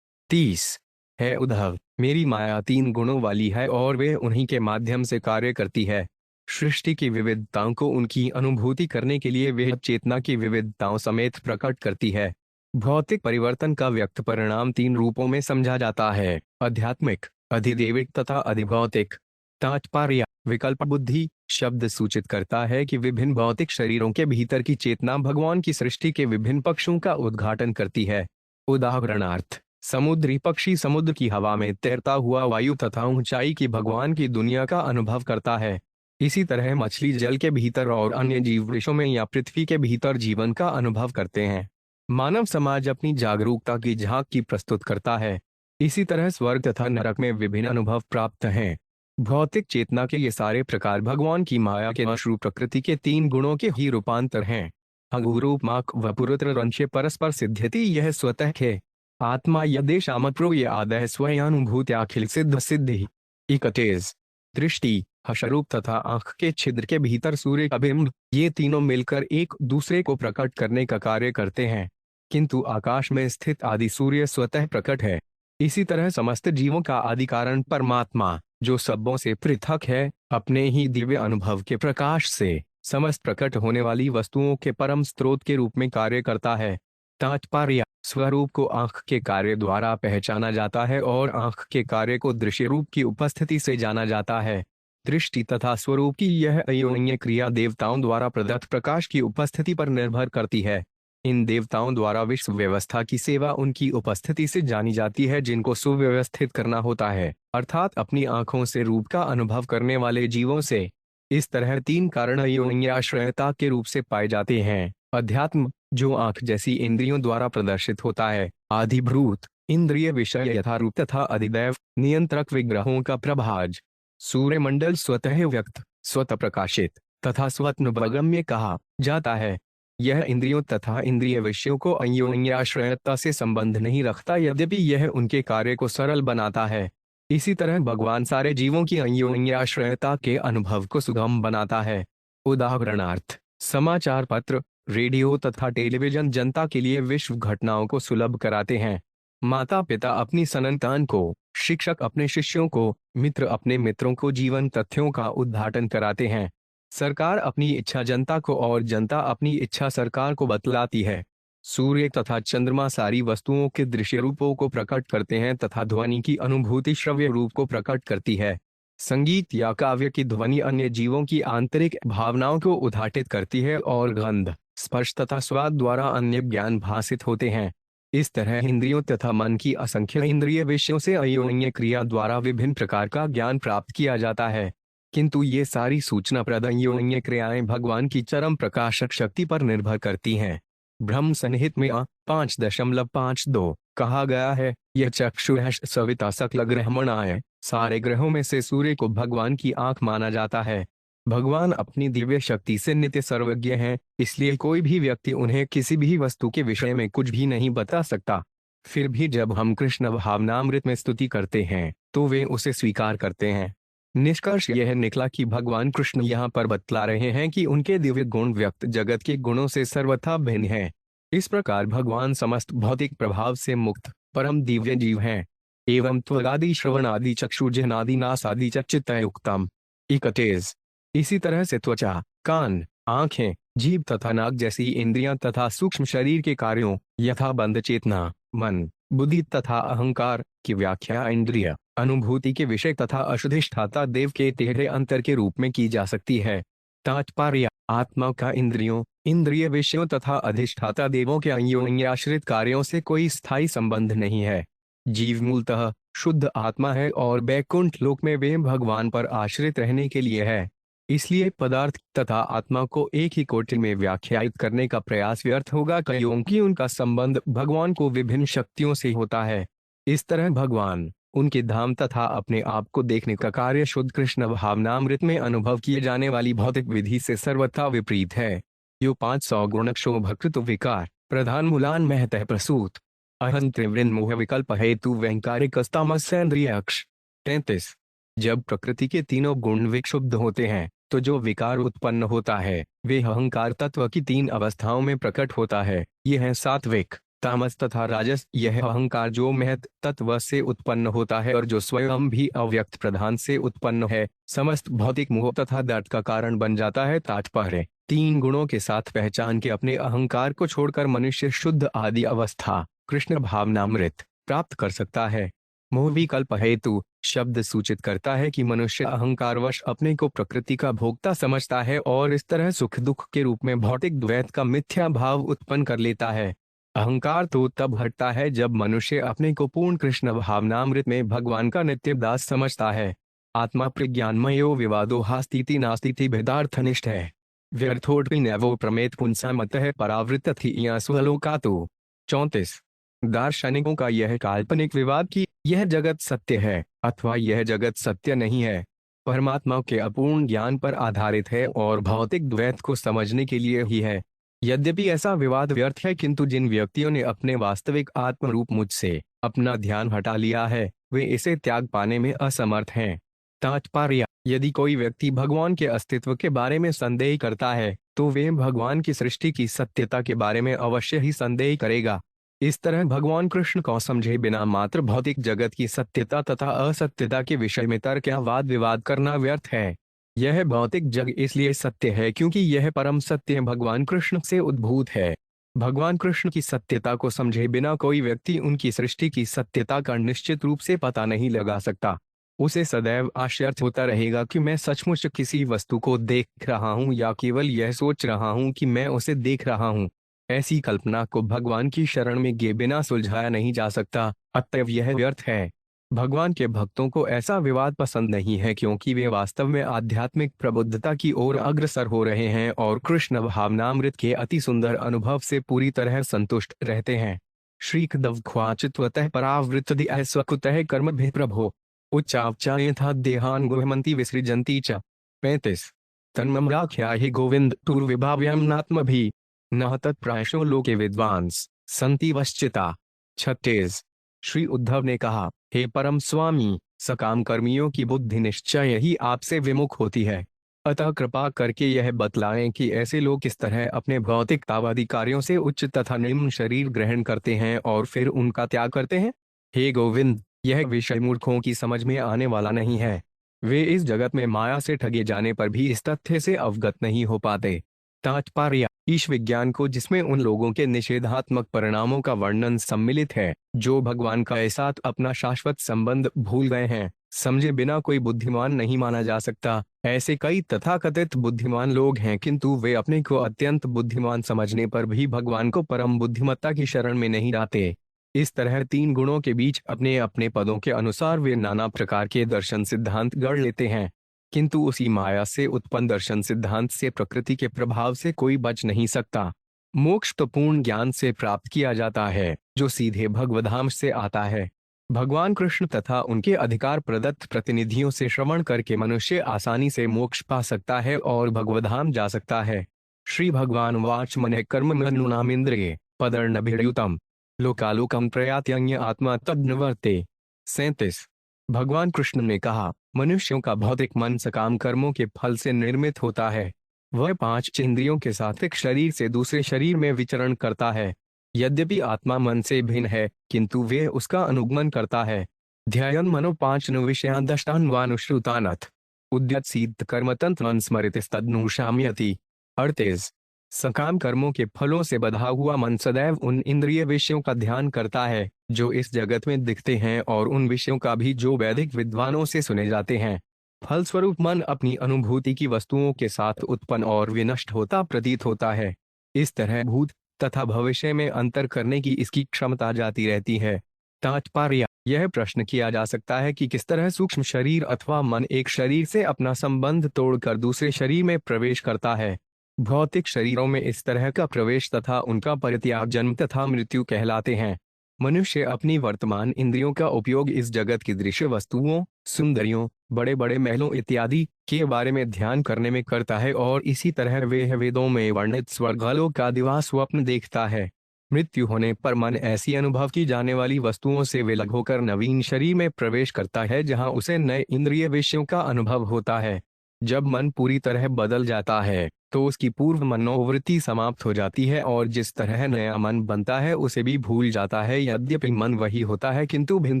30। है उद्धव, मेरी माया 3 गुणों वाली है और वे उन्हीं के माध्यम से कार्य करती है। सृष्टि की विविधताओं को उनकी अनुभूति करने के लिए वे चेतना की विविधताओं समेत प्रकट करती है। भौतिक परिवर्तन का व्यक्त परिणाम 3 रूपों में समझा जाता है: आध्यात्मिक, अधिदैविक तथा अधिभौतिक। तात्पर्य: विकल्प बुद्धि शब्द सूचित करता है कि विभिन्न भौतिक शरीरों के भीतर की चेतना भगवान की सृष्टि के विभिन्न पक्षों का उद्घाटन करती है। उदाहरणार्थ, समुद्री पक्षी समुद्र की हवा में तैरता हुआ वायु तथा ऊंचाई की भगवान की दुनिया का अनुभव करता है। इसी तरह मछली जल के भीतर और अन्य जीव वृक्षों में या पृथ्वी के भीतर जीवन का अनुभव करते हैं। मानव समाज अपनी जागरूकता की झांकी प्रस्तुत करता है। इसी तरह स्वर्ग तथा नरक में विभिन्न अनुभव प्राप्त हैं। भौतिक चेतना के ये सारे प्रकार भगवान की माया के अश्रु प्रकृति के 3 गुणों के ही रूपांतर हैं। अगुरूप माक व पुरुत्र रंशे परस्पर सिद्ध्यति यह स्वतः है। आत्मा यदेशामप्रो ये आदय स्वयानुभूत्याखिल सिद्ध सिद्धि। 31। दृष्टि, हर्षरूप तथा आंख के छिद्र के भीतर सूर्य का बिंब, ये तीनों मिलकर एक दूसरे को प्रकट करने का कार्य करते हैं, किंतु आकाश में स्थित आदि सूर्य स्वतः प्रकट है। इसी तरह समस्त जीवों का आदि कारण परमात्मा, जो सबों से पृथक है, अपने ही दिव्य अनुभव के प्रकाश से समस्त प्रकट होने वाली वस्तुओं के परम स्रोत के रूप में कार्य करता है। तात्पर्य: स्वरूप को आंख के कार्य द्वारा पहचाना जाता है और आंख के कार्य को दृश्य रूप की उपस्थिति से जाना जाता है। दृष्टि तथा स्वरूप की यह अयोनिय क्रिया देवताओं द्वारा प्रदत्त प्रकाश की उपस्थिति पर निर्भर करती है। इन देवताओं द्वारा विश्व व्यवस्था की सेवा उनकी उपस्थिति से जानी जाती है, जिनको सुव्यवस्थित करना होता है, अर्थात अपनी आंखों से रूप का अनुभव करने वाले जीवों से। इस तरह 3 कारण अयोनियाश्रयता के रूप से पाए जाते हैं: अध्यात्म, जो आंख जैसी इंद्रियों द्वारा प्रदर्शित होता है; आधिभूत, इंद्रिय विषय यथारूप; तथा अधिदैव, नियंत्रक विग्रहों का प्रभाज। सूर्यमंडल स्वतः व्यक्त, स्वतः प्रकाशित तथा स्वप्नवगम्य कहा जाता है। यह इंद्रियों तथा इंद्रिय विषयों को अयोनियाश्रयता से संबंध नहीं रखता, यद्यपि यह उनके कार्य को सरल बनाता है। इसी तरह भगवान सारे जीवों की अयोनियाश्रयता के अनुभव को सुगम बनाता है। उदाहरणार्थ, समाचार पत्र, रेडियो तथा टेलीविजन जनता के लिए विश्व घटनाओं को सुलभ कराते हैं। माता पिता अपनी संतान को, शिक्षक अपने शिष्यों को, मित्र अपने मित्रों को जीवन तथ्यों का उद्घाटन कराते हैं। सरकार अपनी इच्छा जनता को और जनता अपनी इच्छा सरकार को बतलाती है। सूर्य तथा चंद्रमा सारी वस्तुओं के दृश्य रूपों को प्रकट करते हैं तथा ध्वनि की अनुभूति श्रव्य रूप को प्रकट करती है। संगीत या काव्य की ध्वनि अन्य जीवों की आंतरिक भावनाओं को उद्घाटित करती है और गंध, स्पर्श तथा स्वाद द्वारा अन्य ज्ञान भासित होते हैं। इस तरह इंद्रियों तथा मन की असंख्य इंद्रिय विषयों से अयोनिय क्रिया द्वारा विभिन्न प्रकार का ज्ञान प्राप्त किया जाता है। किंतु ये सारी सूचना प्रद अयोनिय क्रियाएं भगवान की चरम प्रकाशक शक्ति पर निर्भर करती हैं। ब्रह्म संहित में 5.52 कहा गया है, यह चक्षुष सविता सकल ग्रहमणाय, सारे ग्रहों में से सूर्य को भगवान की आंख माना जाता है। भगवान अपनी दिव्य शक्ति से नित्य सर्वज्ञ हैं, इसलिए कोई भी व्यक्ति उन्हें किसी भी वस्तु के विषय में कुछ भी नहीं बता सकता। फिर भी जब हम कृष्ण भावनामृत में स्तुति करते हैं तो वे उसे स्वीकार करते हैं। निष्कर्ष यह निकला कि भगवान कृष्ण यहाँ पर बतला रहे हैं कि उनके दिव्य गुण व्यक्त जगत के गुणों से सर्वथा भिन्न है। इस प्रकार भगवान समस्त भौतिक प्रभाव से मुक्त परम दिव्य जीव हैं। एवं त्वगादि श्रवणादि चक्षुर्जनादि नासादि चित्तयुक्तम 31। इसी तरह से त्वचा, कान, आंखें, जीभ तथा नाक जैसी इंद्रियां तथा सूक्ष्म शरीर के कार्यों यथा बंध चेतना, मन, बुद्धि तथा अहंकार की व्याख्या इंद्रिय अनुभूति के विषय तथा अशुधिष्ठाता देव के टेढ़े अंतर के रूप में की जा सकती है। तात्पर्य, आत्मा का इंद्रियों, इंद्रिय विषयों तथा अधिष्ठाता देवों के अन्योन्य आश्रित कार्यों से कोई स्थायी संबंध नहीं है। जीव मूलतः शुद्ध आत्मा है और बैकुंठ लोक में वे भगवान पर आश्रित रहने के लिए है। इसलिए पदार्थ तथा आत्मा को एक ही कोटि में व्याख्यायित करने का प्रयास व्यर्थ होगा, क्योंकि उनका संबंध भगवान को विभिन्न शक्तियों से होता है। इस तरह भगवान, उनके धाम तथा अपने आप को देखने का कार्य शुद्ध कृष्ण भावनामृत में अनुभव किए जाने वाली भौतिक विधि से सर्वथा विपरीत है। यो 500 गुण क्षोभकृत विकार प्रधान मूलान महतः प्रसूत अहं त्रिवृन मोह विकल्प हेतु वैंकारिकस्तामस्येन्द्रियक्ष 33। जब प्रकृति के तीनों गुण विक्षुब्ध होते हैं तो जो विकार उत्पन्न होता है वे अहंकार तत्व की 3 अवस्थाओं में प्रकट होता है। यह है सात्विक, तामस तथा राजस। यह अहंकार जो महत तत्व से उत्पन्न होता है और जो स्वयं भी अव्यक्त प्रधान से उत्पन्न है, समस्त भौतिक मोह तथा दर्द का कारण बन जाता है। तात्पर्य, 3 गुणों के साथ पहचान के अपने अहंकार को छोड़कर मनुष्य शुद्ध आदि अवस्था कृष्ण भावनामृत प्राप्त कर सकता है। मोह विकल्प हेतु शब्द सूचित करता है कि मनुष्य अहंकारवश अपने को प्रकृति का भोक्ता समझता है और इस तरह सुख दुख के रूप में भौतिक द्वैत का मिथ्या भाव उत्पन्न कर लेता है। अहंकार तो तब हटता है जब मनुष्य अपने को पूर्ण कृष्ण भावनामृत में भगवान का नित्य दास समझता है। आत्मा प्रज्ञानमयो विवादो हास्तीति नास्तीति भेदार्थनिष्ठ है। व्यर्थोटि नैवो प्रमेत पुंसा मतः परावृत थी स्वलोकातो 34। दार्शनिकों का यह काल्पनिक विवाद कि यह जगत सत्य है अथवा यह जगत सत्य नहीं है, परमात्मा के अपूर्ण ज्ञान पर आधारित है और भौतिक द्वैत को समझने के लिए ही है। यद्यपि ऐसा विवाद व्यर्थ है, किंतु जिन व्यक्तियों ने अपने वास्तविक आत्मरूप मुझ से अपना ध्यान हटा लिया है वे इसे त्याग पाने में असमर्थ हैं। तात्पर्य, यदि कोई व्यक्ति भगवान के अस्तित्व के बारे में संदेह करता है तो वे भगवान की सृष्टि की सत्यता के बारे में अवश्य ही संदेह करेगा। इस तरह भगवान कृष्ण को समझे बिना मात्र भौतिक जगत की सत्यता तथा असत्यता के विषय में तर्क या वाद विवाद करना व्यर्थ है। यह भौतिक जग इसलिए सत्य है क्योंकि यह परम सत्य भगवान कृष्ण से उद्भूत है। भगवान कृष्ण की सत्यता को समझे बिना कोई व्यक्ति उनकी सृष्टि की सत्यता का निश्चित रूप से पता नहीं लगा सकता। उसे सदैव आश्चर्य होता रहेगा कि मैं सचमुच किसी वस्तु को देख रहा हूँ या केवल यह सोच रहा हूँ कि मैं उसे देख रहा हूँ। ऐसी कल्पना को भगवान की शरण में गए बिना सुलझाया नहीं जा सकता, अतएव यह व्यर्थ है। भगवान के भक्तों को ऐसा विवाद पसंद नहीं है क्योंकि वे वास्तव में आध्यात्मिक प्रबुद्धता की ओर अग्रसर हो रहे हैं और कृष्ण भावनामृत के अति सुंदर अनुभव से पूरी तरह संतुष्ट रहते हैं। श्रीकदव ख्वाचित्वतः परावृत्ति स्वकुतः कर्म भी प्रभो उच्चावचाय था देहान गुहमंती विसृजंती च 35। तन्मम्राख्या ही गोविंद टूर्विभाव्यम नात्म भी न तत्प्रायशो लोके विद्वांस संति वश्चिता 36। श्री उद्धव ने कहा, हे परम स्वामी, सकाम कर्मियों की बुद्धि निश्चय ही आपसे विमुख होती है। अतः कृपा करके यह बतलाएं कि ऐसे लोग किस तरह अपने भौतिकतावादी कार्यों से उच्च तथा निम्न शरीर ग्रहण करते हैं और फिर उनका त्याग करते हैं। हे गोविंद, यह विषय मूर्खों की समझ में आने वाला नहीं है। वे इस जगत में माया से ठगे जाने पर भी इस तथ्य से अवगत नहीं हो पाते। तात्पर्य: ईश विज्ञान को, जिसमें उन लोगों के निषेधात्मक परिणामों का वर्णन सम्मिलित है जो भगवान का साथ अपना शाश्वत संबंध भूल गए हैं, समझे बिना कोई बुद्धिमान नहीं माना जा सकता। ऐसे कई तथाकथित बुद्धिमान लोग हैं, किंतु वे अपने को अत्यंत बुद्धिमान समझने पर भी भगवान को परम बुद्धिमत्ता की शरण में नहीं लाते। इस तरह तीन गुणों के बीच अपने अपने पदों के अनुसार वे नाना प्रकार के दर्शन सिद्धांत गढ़ लेते हैं, किंतु उसी माया से उत्पन्न दर्शन सिद्धांत से प्रकृति के प्रभाव से कोई बच नहीं सकता। मोक्ष तो पूर्ण ज्ञान से प्राप्त किया जाता है, जो सीधे भगवद्धाम से आता है। भगवान कृष्ण तथा उनके अधिकार प्रदत्त प्रतिनिधियों से श्रवण करके मनुष्य आसानी से मोक्ष पा सकता है और भगवद्धाम जा सकता है। श्री भगवान वाच मन कर्म मनुनामिंद्रिये पदर्नभिर्युतम लोकालोकम प्रयात्यन्य आत्मा तद्निवर्ते। 37। भगवान कृष्ण ने कहा, मनुष्यों का भौतिक मन सकाम कर्मों के फल से निर्मित होता है। वह पांच इंद्रियों के साथ एक शरीर से दूसरे शरीर में विचरण करता है। यद्यपि आत्मा मन से भिन्न है, किंतु वे उसका अनुगमन करता है। ध्यान मनो पांच नु विषयान् दष्टान्वानुश्रुतानथ उद्यत सिद्ध कर्म तंत्र स्मृतिस्तद्नुशाम्यति। 38। सकाम कर्मों के फलों से बंधा हुआ मन सदैव उन इंद्रिय विषयों का ध्यान करता है जो इस जगत में दिखते हैं और उन विषयों का भी जो वैदिक विद्वानों से सुने जाते हैं। फलस्वरूप मन अपनी अनुभूति की वस्तुओं के साथ उत्पन्न और विनष्ट होता प्रतीत होता है। इस तरह भूत तथा भविष्य में अंतर करने की इसकी क्षमता जाती रहती है। तात्पर्य: यह प्रश्न किया जा सकता है कि किस तरह सूक्ष्म शरीर अथवा मन एक शरीर से अपना संबंध तोड़कर दूसरे शरीर में प्रवेश करता है। भौतिक शरीरों में इस तरह का प्रवेश तथा उनका परित्याग जन्म तथा मृत्यु कहलाते हैं। मनुष्य अपनी वर्तमान इंद्रियों का उपयोग इस जगत की दृश्य वस्तुओं, सुंदरियों, बड़े बड़े महलों इत्यादि के बारे में ध्यान करने में करता है और इसी तरह वह वेदों में वर्णित स्वर्गलोक का दिवा स्वप्न देखता है। मृत्यु होने पर मन ऐसी अनुभव की जाने वाली वस्तुओं से विलग होकर नवीन शरीर में प्रवेश करता है, जहां उसे नए इंद्रिय विषयों का अनुभव होता है। जब मन पूरी तरह बदल जाता है तो उसकी पूर्व मनोवृत्ति समाप्त हो जाती है और जिस तरह नया मन बनता है उसे भी भूल जाता है। यद्यपि मन वही होता है, किंतु भिन्न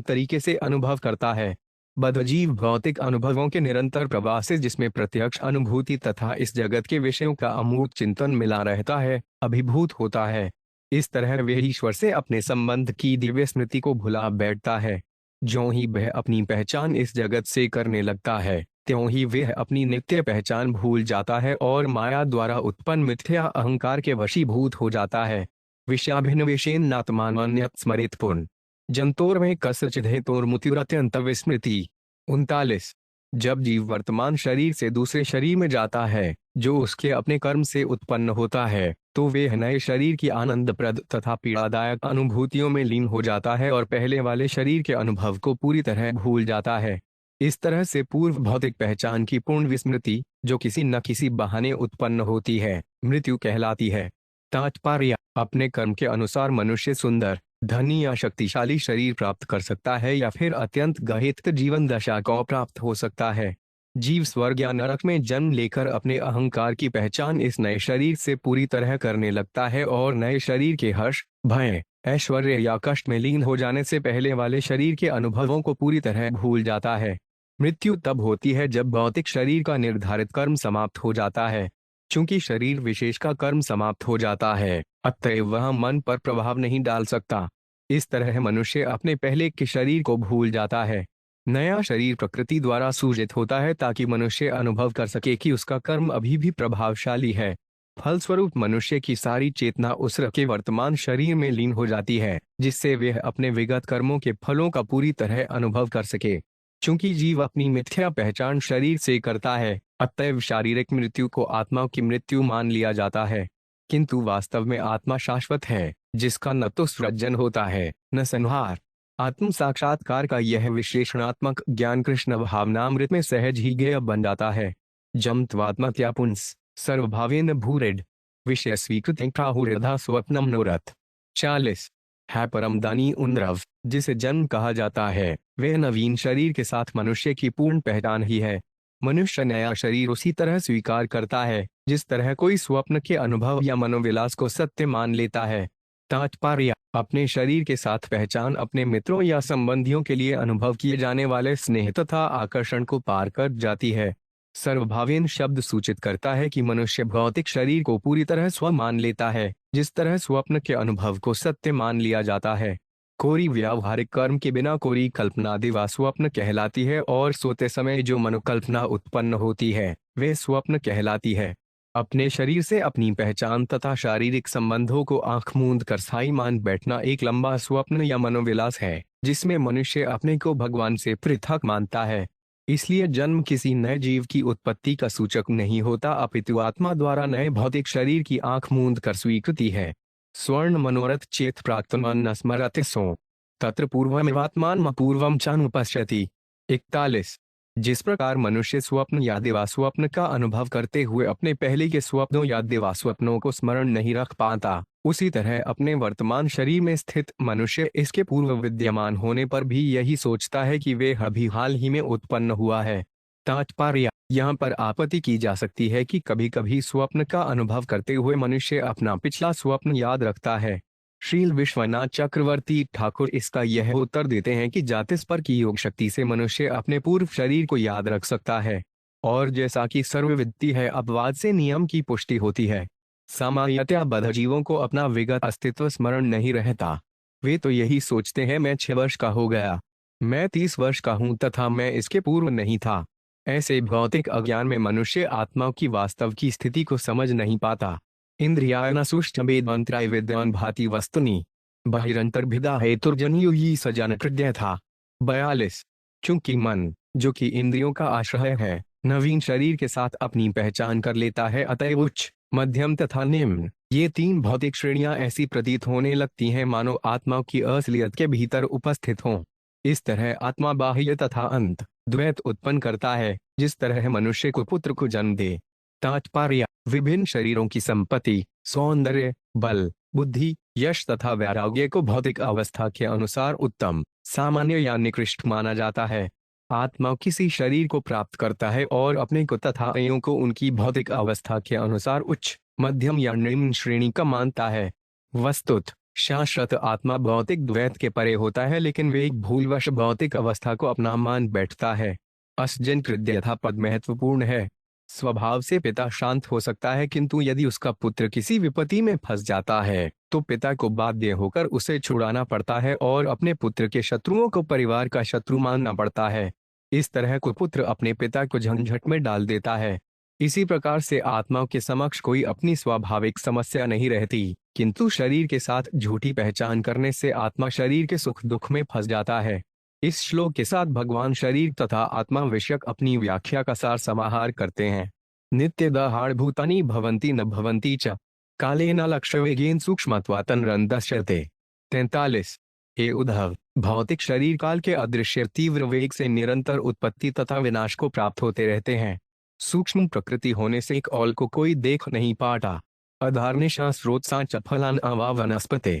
तरीके से अनुभव करता है। बद्धजीव भौतिक अनुभवों के निरंतर प्रवाह से, जिसमें प्रत्यक्ष अनुभूति तथा इस जगत के विषयों का अमूर्त चिंतन मिला रहता है, अभिभूत होता है। इस तरह वह ईश्वर से अपने संबंध की दिव्य स्मृति को भुला बैठता है। ज्यों ही वह अपनी पहचान इस जगत से करने लगता है, त्यों ही वह अपनी नित्य पहचान भूल जाता है और माया द्वारा उत्पन्न मिथ्या अहंकार के वशीभूत हो जाता है। विषयाभिनिवेशेन नात्मान्यत् स्मरेत् पुन जंतोर में कसचिद हेतुर्मुत्युरत्यंत विस्मृति। 39। जब जीव वर्तमान शरीर से दूसरे शरीर में जाता है जो उसके अपने कर्म से उत्पन्न होता है, तो वह नए शरीर की आनंदप्रद तथा पीड़ादायक अनुभूतियों में लीन हो जाता है और पहले वाले शरीर के अनुभव को पूरी तरह भूल जाता है। इस तरह से पूर्व भौतिक पहचान की पूर्ण विस्मृति, जो किसी न किसी बहाने उत्पन्न होती है, मृत्यु कहलाती है। तात्पर्य: अपने कर्म के अनुसार मनुष्य सुंदर, धनी या शक्तिशाली शरीर प्राप्त कर सकता है या फिर अत्यंत गहित जीवन दशा को प्राप्त हो सकता है। जीव स्वर्ग या नरक में जन्म लेकर अपने अहंकार की पहचान इस नए शरीर से पूरी तरह करने लगता है और नए शरीर के हर्ष, भय, ऐश्वर्य या कष्ट में लीन हो जाने से पहले वाले शरीर के अनुभवों को पूरी तरह भूल जाता है। मृत्यु तब होती है जब भौतिक शरीर का निर्धारित कर्म समाप्त हो जाता है। चूंकि शरीर विशेष का कर्म समाप्त हो जाता है, अतएव वह मन पर प्रभाव नहीं डाल सकता। इस तरह मनुष्य अपने पहले के शरीर को भूल जाता है। नया शरीर प्रकृति द्वारा सूजित होता है ताकि मनुष्य अनुभव कर सके कि उसका कर्म अभी भी प्रभावशाली है। फलस्वरूप मनुष्य की सारी चेतना उस के वर्तमान शरीर में लीन हो जाती है, जिससे वह अपने विगत कर्मों के फलों का पूरी तरह अनुभव कर सके। चूंकि जीव अपनी मिथ्या पहचान शरीर से करता है, अतएव शारीरिक मृत्यु को आत्मा की मृत्यु मान लिया जाता है। किंतु वास्तव में आत्मा शाश्वत है, जिसका न तो सृजन होता है न संहार। आत्म साक्षात्कार का यह विश्लेषणात्मक ज्ञान कृष्ण भावनामृत में सहज ही ज्ञेय बन जाता है। जम त्वात्मत्या पुंस सर्वभावेन भूरिड विषय स्वीकृत प्राहुर्धा स्वप्नम नोरथ। 40। है परमदानी उन्नव, जिसे जन्म कहा जाता है, वह नवीन शरीर के साथ मनुष्य की पूर्ण पहचान ही है। मनुष्य नया शरीर उसी तरह स्वीकार करता है जिस तरह कोई स्वप्न के अनुभव या मनोविलास को सत्य मान लेता है। तात्पर्य: अपने शरीर के साथ पहचान अपने मित्रों या संबंधियों के लिए अनुभव किए जाने वाले स्नेह तथा आकर्षण को पार कर जाती है। सर्वभावीन शब्द सूचित करता है कि मनुष्य भौतिक शरीर को पूरी तरह स्व मान लेता है, जिस तरह स्वप्न के अनुभव को सत्य मान लिया जाता है। कोरी व्यावहारिक कर्म के बिना कोरी कल्पना दिवा स्वप्न कहलाती है और सोते समय जो मनोकल्पना उत्पन्न होती है वे स्वप्न कहलाती है। अपने शरीर से अपनी पहचान तथा शारीरिक संबंधों को आंख मूंद कर स्थायी मान बैठना एक लंबा स्वप्न या मनोविलास है जिसमें मनुष्य अपने को भगवान से पृथक मानता है। इसलिए जन्म किसी नए जीव की उत्पत्ति का सूचक नहीं होता, अपितु आत्मा द्वारा नए भौतिक शरीर की आंख मूंद कर स्वीकृति है। स्वर्ण मनोरथ चेत प्राक्तन स्मरति सो तत्र पूर्वमेवात्मान पूर्वम चानुपश्यति। 41। जिस प्रकार मनुष्य स्वप्न या दिवा स्वप्न का अनुभव करते हुए अपने पहले के स्वप्नों या दिवा स्वप्नों को स्मरण नहीं रख पाता, उसी तरह अपने वर्तमान शरीर में स्थित मनुष्य इसके पूर्व विद्यमान होने पर भी यही सोचता है कि वे अभी हाल ही में उत्पन्न हुआ है। तात्पर्य: यहाँ पर आपत्ति की जा सकती है कि कभी कभी स्वप्न का अनुभव करते हुए मनुष्य अपना पिछला स्वप्न याद रखता है। श्रील विश्वनाथ चक्रवर्ती ठाकुर इसका यह उत्तर देते हैं कि जातिस्पर की योग शक्ति से मनुष्य अपने पूर्व शरीर को याद रख सकता है, और जैसा कि सर्वविदित है अपवाद से नियम की पुष्टि होती है। सामान्यतया बद्धजीवों को अपना विगत अस्तित्व स्मरण नहीं रहता। वे तो यही सोचते हैं मैं 6 वर्ष का हो गया, मैं 30 वर्ष का हूँ तथा मैं इसके पूर्व नहीं था। ऐसे भौतिक अज्ञान में मनुष्य आत्मा की वास्तव की स्थिति को समझ नहीं पाता। इंद्रियाण सुष्ठभेदमंत्राय विद्वान भाति वस्तुनि बहिरंतर्भिदा हेतुर्जन्युयी सजन कृद्य था। 42। चूंकि मन, जो कि इंद्रियों का आश्रय है, नवीन शरीर के साथ अपनी पहचान कर लेता है, अतएव उच्च, मध्यम तथा निम्न ये 3 भौतिक श्रेणियां ऐसी प्रतीत होने लगती हैं मानो आत्मा की असलियत के भीतर उपस्थित हों। इस तरह आत्मा बाह्य तथा अंत द्वैत उत्पन्न करता है, जिस तरह मनुष्य को पुत्र को जन्म दे। तात्पर्य: विभिन्न शरीरों की संपत्ति, सौंदर्य, बल, बुद्धि, यश तथा वैराग्य को भौतिक अवस्था के अनुसार उत्तम, सामान्य या निकृष्ट माना जाता है। आत्मा किसी शरीर को प्राप्त करता है और अपने को तथा अन्यों को उनकी भौतिक अवस्था के अनुसार उच्च, मध्यम या निम्न श्रेणी का मानता है। वस्तुत शाश्वत आत्मा भौतिक द्वैत के परे होता है, लेकिन वे एक भूलवश भौतिक अवस्था को अपना मान बैठता है। असजन कृद्य यथा पद महत्वपूर्ण है। स्वभाव से पिता शांत हो सकता है, किंतु यदि उसका पुत्र किसी विपत्ति में फंस जाता है तो पिता को बाध्य होकर उसे छुड़ाना पड़ता है और अपने पुत्र के शत्रुओं को परिवार का शत्रु मानना पड़ता है। इस तरह को पुत्र अपने पिता को झंझट में डाल देता है। इसी प्रकार से आत्मा के समक्ष कोई अपनी स्वाभाविक समस्या नहीं रहती, किंतु शरीर के साथ झूठी पहचान करने से आत्मा शरीर के सुख दुख में फंस जाता है। इस श्लोक के साथ भगवान शरीर तथा आत्मा विषयक अपनी व्याख्या का सार समाहार करते हैं। नित्य दहाड़ भूतानि भवन्ति न भवन्ति च कालेन लक्ष्यवेगेन सूक्ष्मत्वातन दश्यते। 43। हे उद्धव, भौतिक शरीर काल के अदृश्य तीव्र वेग से निरंतर उत्पत्ति तथा विनाश को प्राप्त होते रहते हैं। सूक्ष्म प्रकृति होने से एक औल को कोई देख नहीं पाता। अधार्निशा स्रोतसा च फलान अवा वनस्पते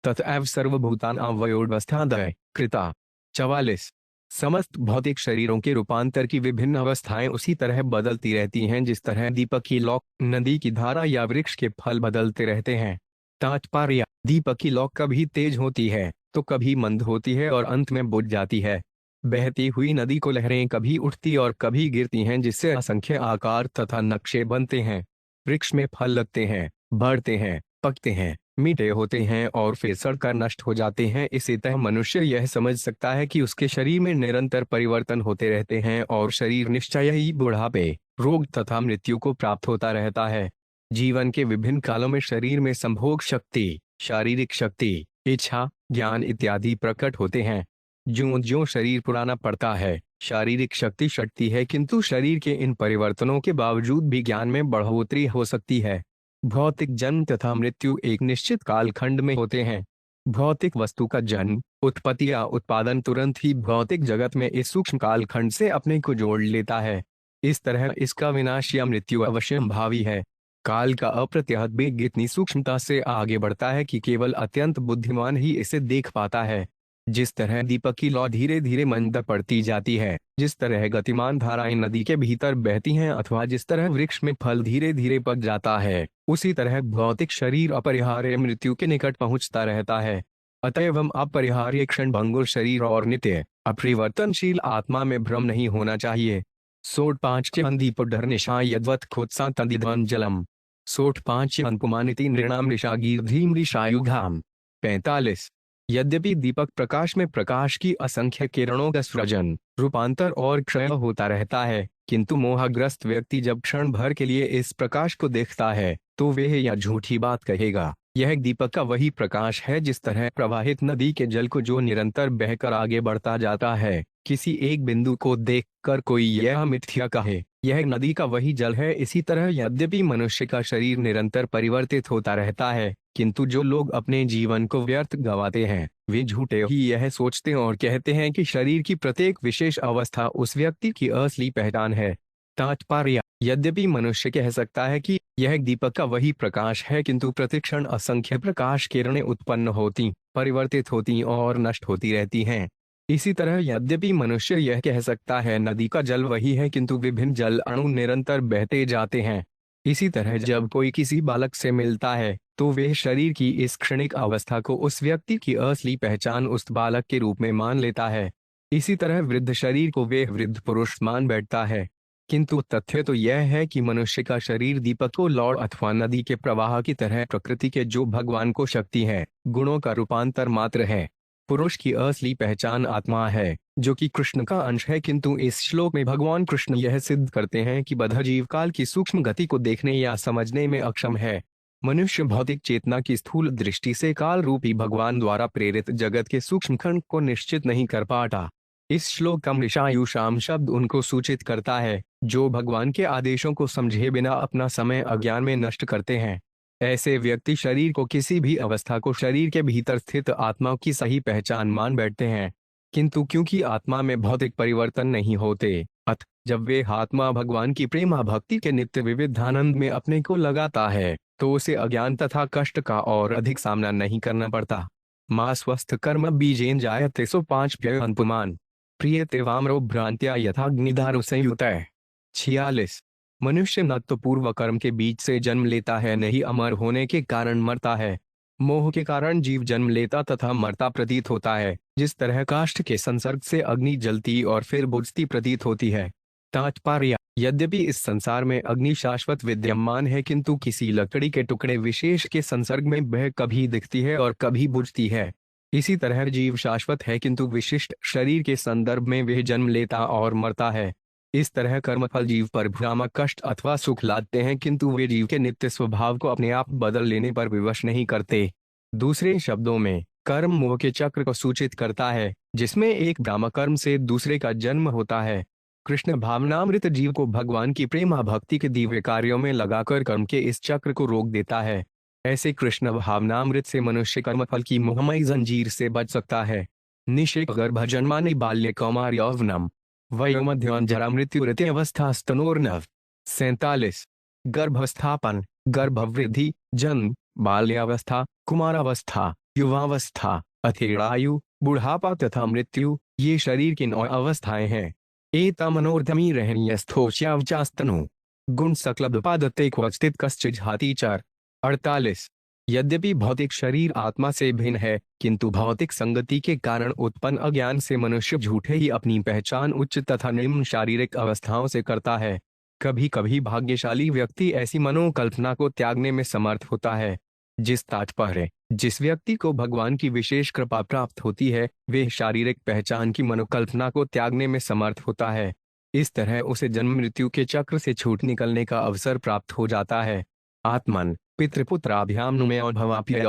तथैव सर्वभूतान अवयोवस्थादय कृता। 44। समस्त भौतिक शरीरों के रूपांतर की विभिन्न अवस्थाएं उसी तरह बदलती रहती हैं जिस तरह दीपक की लौ, नदी की धारा या वृक्ष के फल बदलते रहते हैं। तात्पर्य: दीपक की लौ कभी तेज होती है तो कभी मंद होती है और अंत में बुझ जाती है। बहती हुई नदी को लहरें कभी उठती और कभी गिरती हैं, जिससे असंख्य आकार तथा नक्शे बनते हैं। वृक्ष में फल लगते हैं, बढ़ते हैं, पकते हैं, मीठे होते हैं और फिर सड़कर नष्ट हो जाते हैं। इसी तरह मनुष्य यह समझ सकता है कि उसके शरीर में निरंतर परिवर्तन होते रहते हैं और शरीर निश्चय ही बुढ़ापे, रोग तथा मृत्यु को प्राप्त होता रहता है। जीवन के विभिन्न कालों में शरीर में संभोग शक्ति, शारीरिक शक्ति, इच्छा, ज्ञान इत्यादि प्रकट होते हैं। ज्यों ज्यों शरीर पुराना पड़ता है, शारीरिक शक्ति शक्ति है, किंतु शरीर के इन परिवर्तनों के बावजूद भी ज्ञान में बढ़ोतरी हो सकती है। भौतिक जन्म तथा मृत्यु एक निश्चित कालखंड में होते हैं। भौतिक वस्तु का जन्म, उत्पत्ति या उत्पादन तुरंत ही भौतिक जगत में इस सूक्ष्म कालखंड से अपने को जोड़ लेता है। इस तरह इसका विनाश या मृत्यु अवश्यंभावी है। काल का अप्रत्याहत वेग इतनी सूक्ष्मता से आगे बढ़ता है कि केवल अत्यंत बुद्धिमान ही इसे देख पाता है। जिस तरह दीपक की लौ धीरे धीरे मंद पड़ती जाती है, जिस तरह गतिमान धाराएं नदी के भीतर बहती हैं, अथवा जिस तरह वृक्ष में फल धीरे धीरे पक जाता है, उसी तरह भौतिक शरीर अपरिहार्य मृत्यु के निकट पहुंचता रहता है। अतएव अपरिहार्य क्षण भंगुर शरीर और नित्य अपरिवर्तनशील आत्मा में भ्रम नहीं होना चाहिए। सोट 5 दीप डर निशा यद्वत खोत्सा तदिध्वन जलम। सोट 5 अंकुमानिति नृणाम ऋषा गिरधीम ऋषायुधाम। 45। यद्यपि दीपक प्रकाश में प्रकाश की असंख्य किरणों का सृजन, रूपांतर और क्षय होता रहता है, किंतु मोहग्रस्त व्यक्ति जब क्षण भर के लिए इस प्रकाश को देखता है तो वह यह झूठी बात कहेगा। यह दीपक का वही प्रकाश है जिस तरह प्रवाहित नदी के जल को जो निरंतर बहकर आगे बढ़ता जाता है, किसी एक बिंदु को देखकर कोई यह मिथ्या कहे यह नदी का वही जल है। इसी तरह यद्यपि मनुष्य का शरीर निरंतर परिवर्तित होता रहता है, किंतु जो लोग अपने जीवन को व्यर्थ गंवाते हैं वे झूठे ही यह सोचते और कहते हैं कि शरीर की प्रत्येक विशेष अवस्था उस व्यक्ति की असली पहचान है। तात्पर्य: यद्यपि मनुष्य कह सकता है कि यह दीपक का वही प्रकाश है, किंतु प्रतिक्षण असंख्य प्रकाश किरणें उत्पन्न होती, परिवर्तित होती और नष्ट होती रहती हैं। इसी तरह यद्यपि मनुष्य यह कह सकता है नदी का जल वही है, किंतु विभिन्न जल अणु निरंतर बहते जाते हैं। इसी तरह जब कोई किसी बालक से मिलता है तो वह शरीर की इस क्षणिक अवस्था को उस व्यक्ति की असली पहचान उस बालक के रूप में मान लेता है। इसी तरह वृद्ध शरीर को वह वृद्ध पुरुष मान बैठता है, किंतु तथ्य तो यह है कि मनुष्य का शरीर दीपक को लौ अथवा नदी के प्रवाह की तरह प्रकृति के जो भगवान को शक्ति है, गुणों का रूपांतर मात्र है। पुरुष की असली पहचान आत्मा है, जो कि कृष्ण का अंश है, किंतु इस श्लोक में भगवान कृष्ण यह सिद्ध करते हैं कि बद्ध जीव काल की सूक्ष्म गति को देखने या समझने में अक्षम है। मनुष्य भौतिक चेतना की स्थूल दृष्टि से काल रूपी भगवान द्वारा प्रेरित जगत के सूक्ष्म खंड को निश्चित नहीं कर पाता। इस श्लोक का मृषायुषाम शब्द उनको सूचित करता है जो भगवान के आदेशों को समझे बिना अपना समय अज्ञान में नष्ट करते हैं। ऐसे व्यक्ति शरीर को किसी भी अवस्था को शरीर के भीतर स्थित आत्मा की सही पहचान मान बैठते हैं, किंतु क्योंकि आत्मा में भौतिक परिवर्तन नहीं होते, अतः जब वे आत्मा भगवान की प्रेमा भक्ति के नित्य विविध आनंद में अपने को लगाता है तो उसे अज्ञान तथा कष्ट का और अधिक सामना नहीं करना पड़ता। मां स्वस्थ कर्म बीजेन जायते सो 5 अंपुमान प्रियते वामरो भ्रांत्या यथाग्निदारु संयुतः। 46। मनुष्य न तो पूर्व कर्म के बीच से जन्म लेता है, नहीं अमर होने के कारण मरता है। मोह के कारण जीव जन्म लेता तथा मरता प्रतीत होता है, जिस तरह काष्ठ के संसर्ग से अग्नि जलती और फिर बुझती प्रतीत होती है। तात्पर्य: यद्यपि इस संसार में अग्नि शाश्वत विद्यमान है, किंतु किसी लकड़ी के टुकड़े विशेष के संसर्ग में वह कभी दिखती है और कभी बुझती है। इसी तरह जीव शाश्वत है, किंतु विशिष्ट शरीर के संदर्भ में वह जन्म लेता और मरता है। इस तरह कर्मफल जीव पर भ्रामक कष्ट अथवा सुख लाते हैं, किंतु वे जीव के नित्य स्वभाव को अपने आप बदल लेने पर विवश नहीं करते। दूसरे शब्दों में कर्म मोह के चक्र को सूचित करता है, जिसमें एक भ्रामक कर्म से दूसरे का जन्म होता है। कृष्ण भावनामृत जीव को भगवान की प्रेमा भक्ति के दिव्य कार्यों में लगाकर कर्म के इस चक्र को रोक देता है। ऐसे कृष्ण भावनामृत से मनुष्य कर्मफल की मोहमयी जंजीर से बच सकता है। निषेक गर्भ जन्मानि बाल्य कौमार यौवनम वयोमध्यान जरा मृत्यु अवस्था स्तनोर्नव। 47। गर्भस्थापन, गर्भवृद्धि, जन्म, बाल्यावस्था, कुमारावस्था, युवावस्था, अथेड़ायु, बुढ़ापा तथा मृत्यु, ये शरीर की 9 अवस्थाएं हैं। एता मनोर्धमी रहन्यस्थोच्यावचास्तनु गुण सक्लब्धपादते क्वचित कश्चिज्हाति चर। 48। यद्यपि भौतिक शरीर आत्मा से भिन्न है, किंतु भौतिक संगति के कारण उत्पन्न अज्ञान से मनुष्य झूठे ही अपनी पहचान उच्च तथा निम्न शारीरिक अवस्थाओं से करता है। कभी कभी भाग्यशाली व्यक्ति ऐसी मनोकल्पना को त्यागने में समर्थ होता है। जिस व्यक्ति को भगवान की विशेष कृपा प्राप्त होती है, वे शारीरिक पहचान की मनोकल्पना को त्यागने में समर्थ होता है। इस तरह उसे जन्म मृत्यु के चक्र से छूट निकलने का अवसर प्राप्त हो जाता है। आत्मन पितृपुत्राभ्याम नुमेय भवाप्यय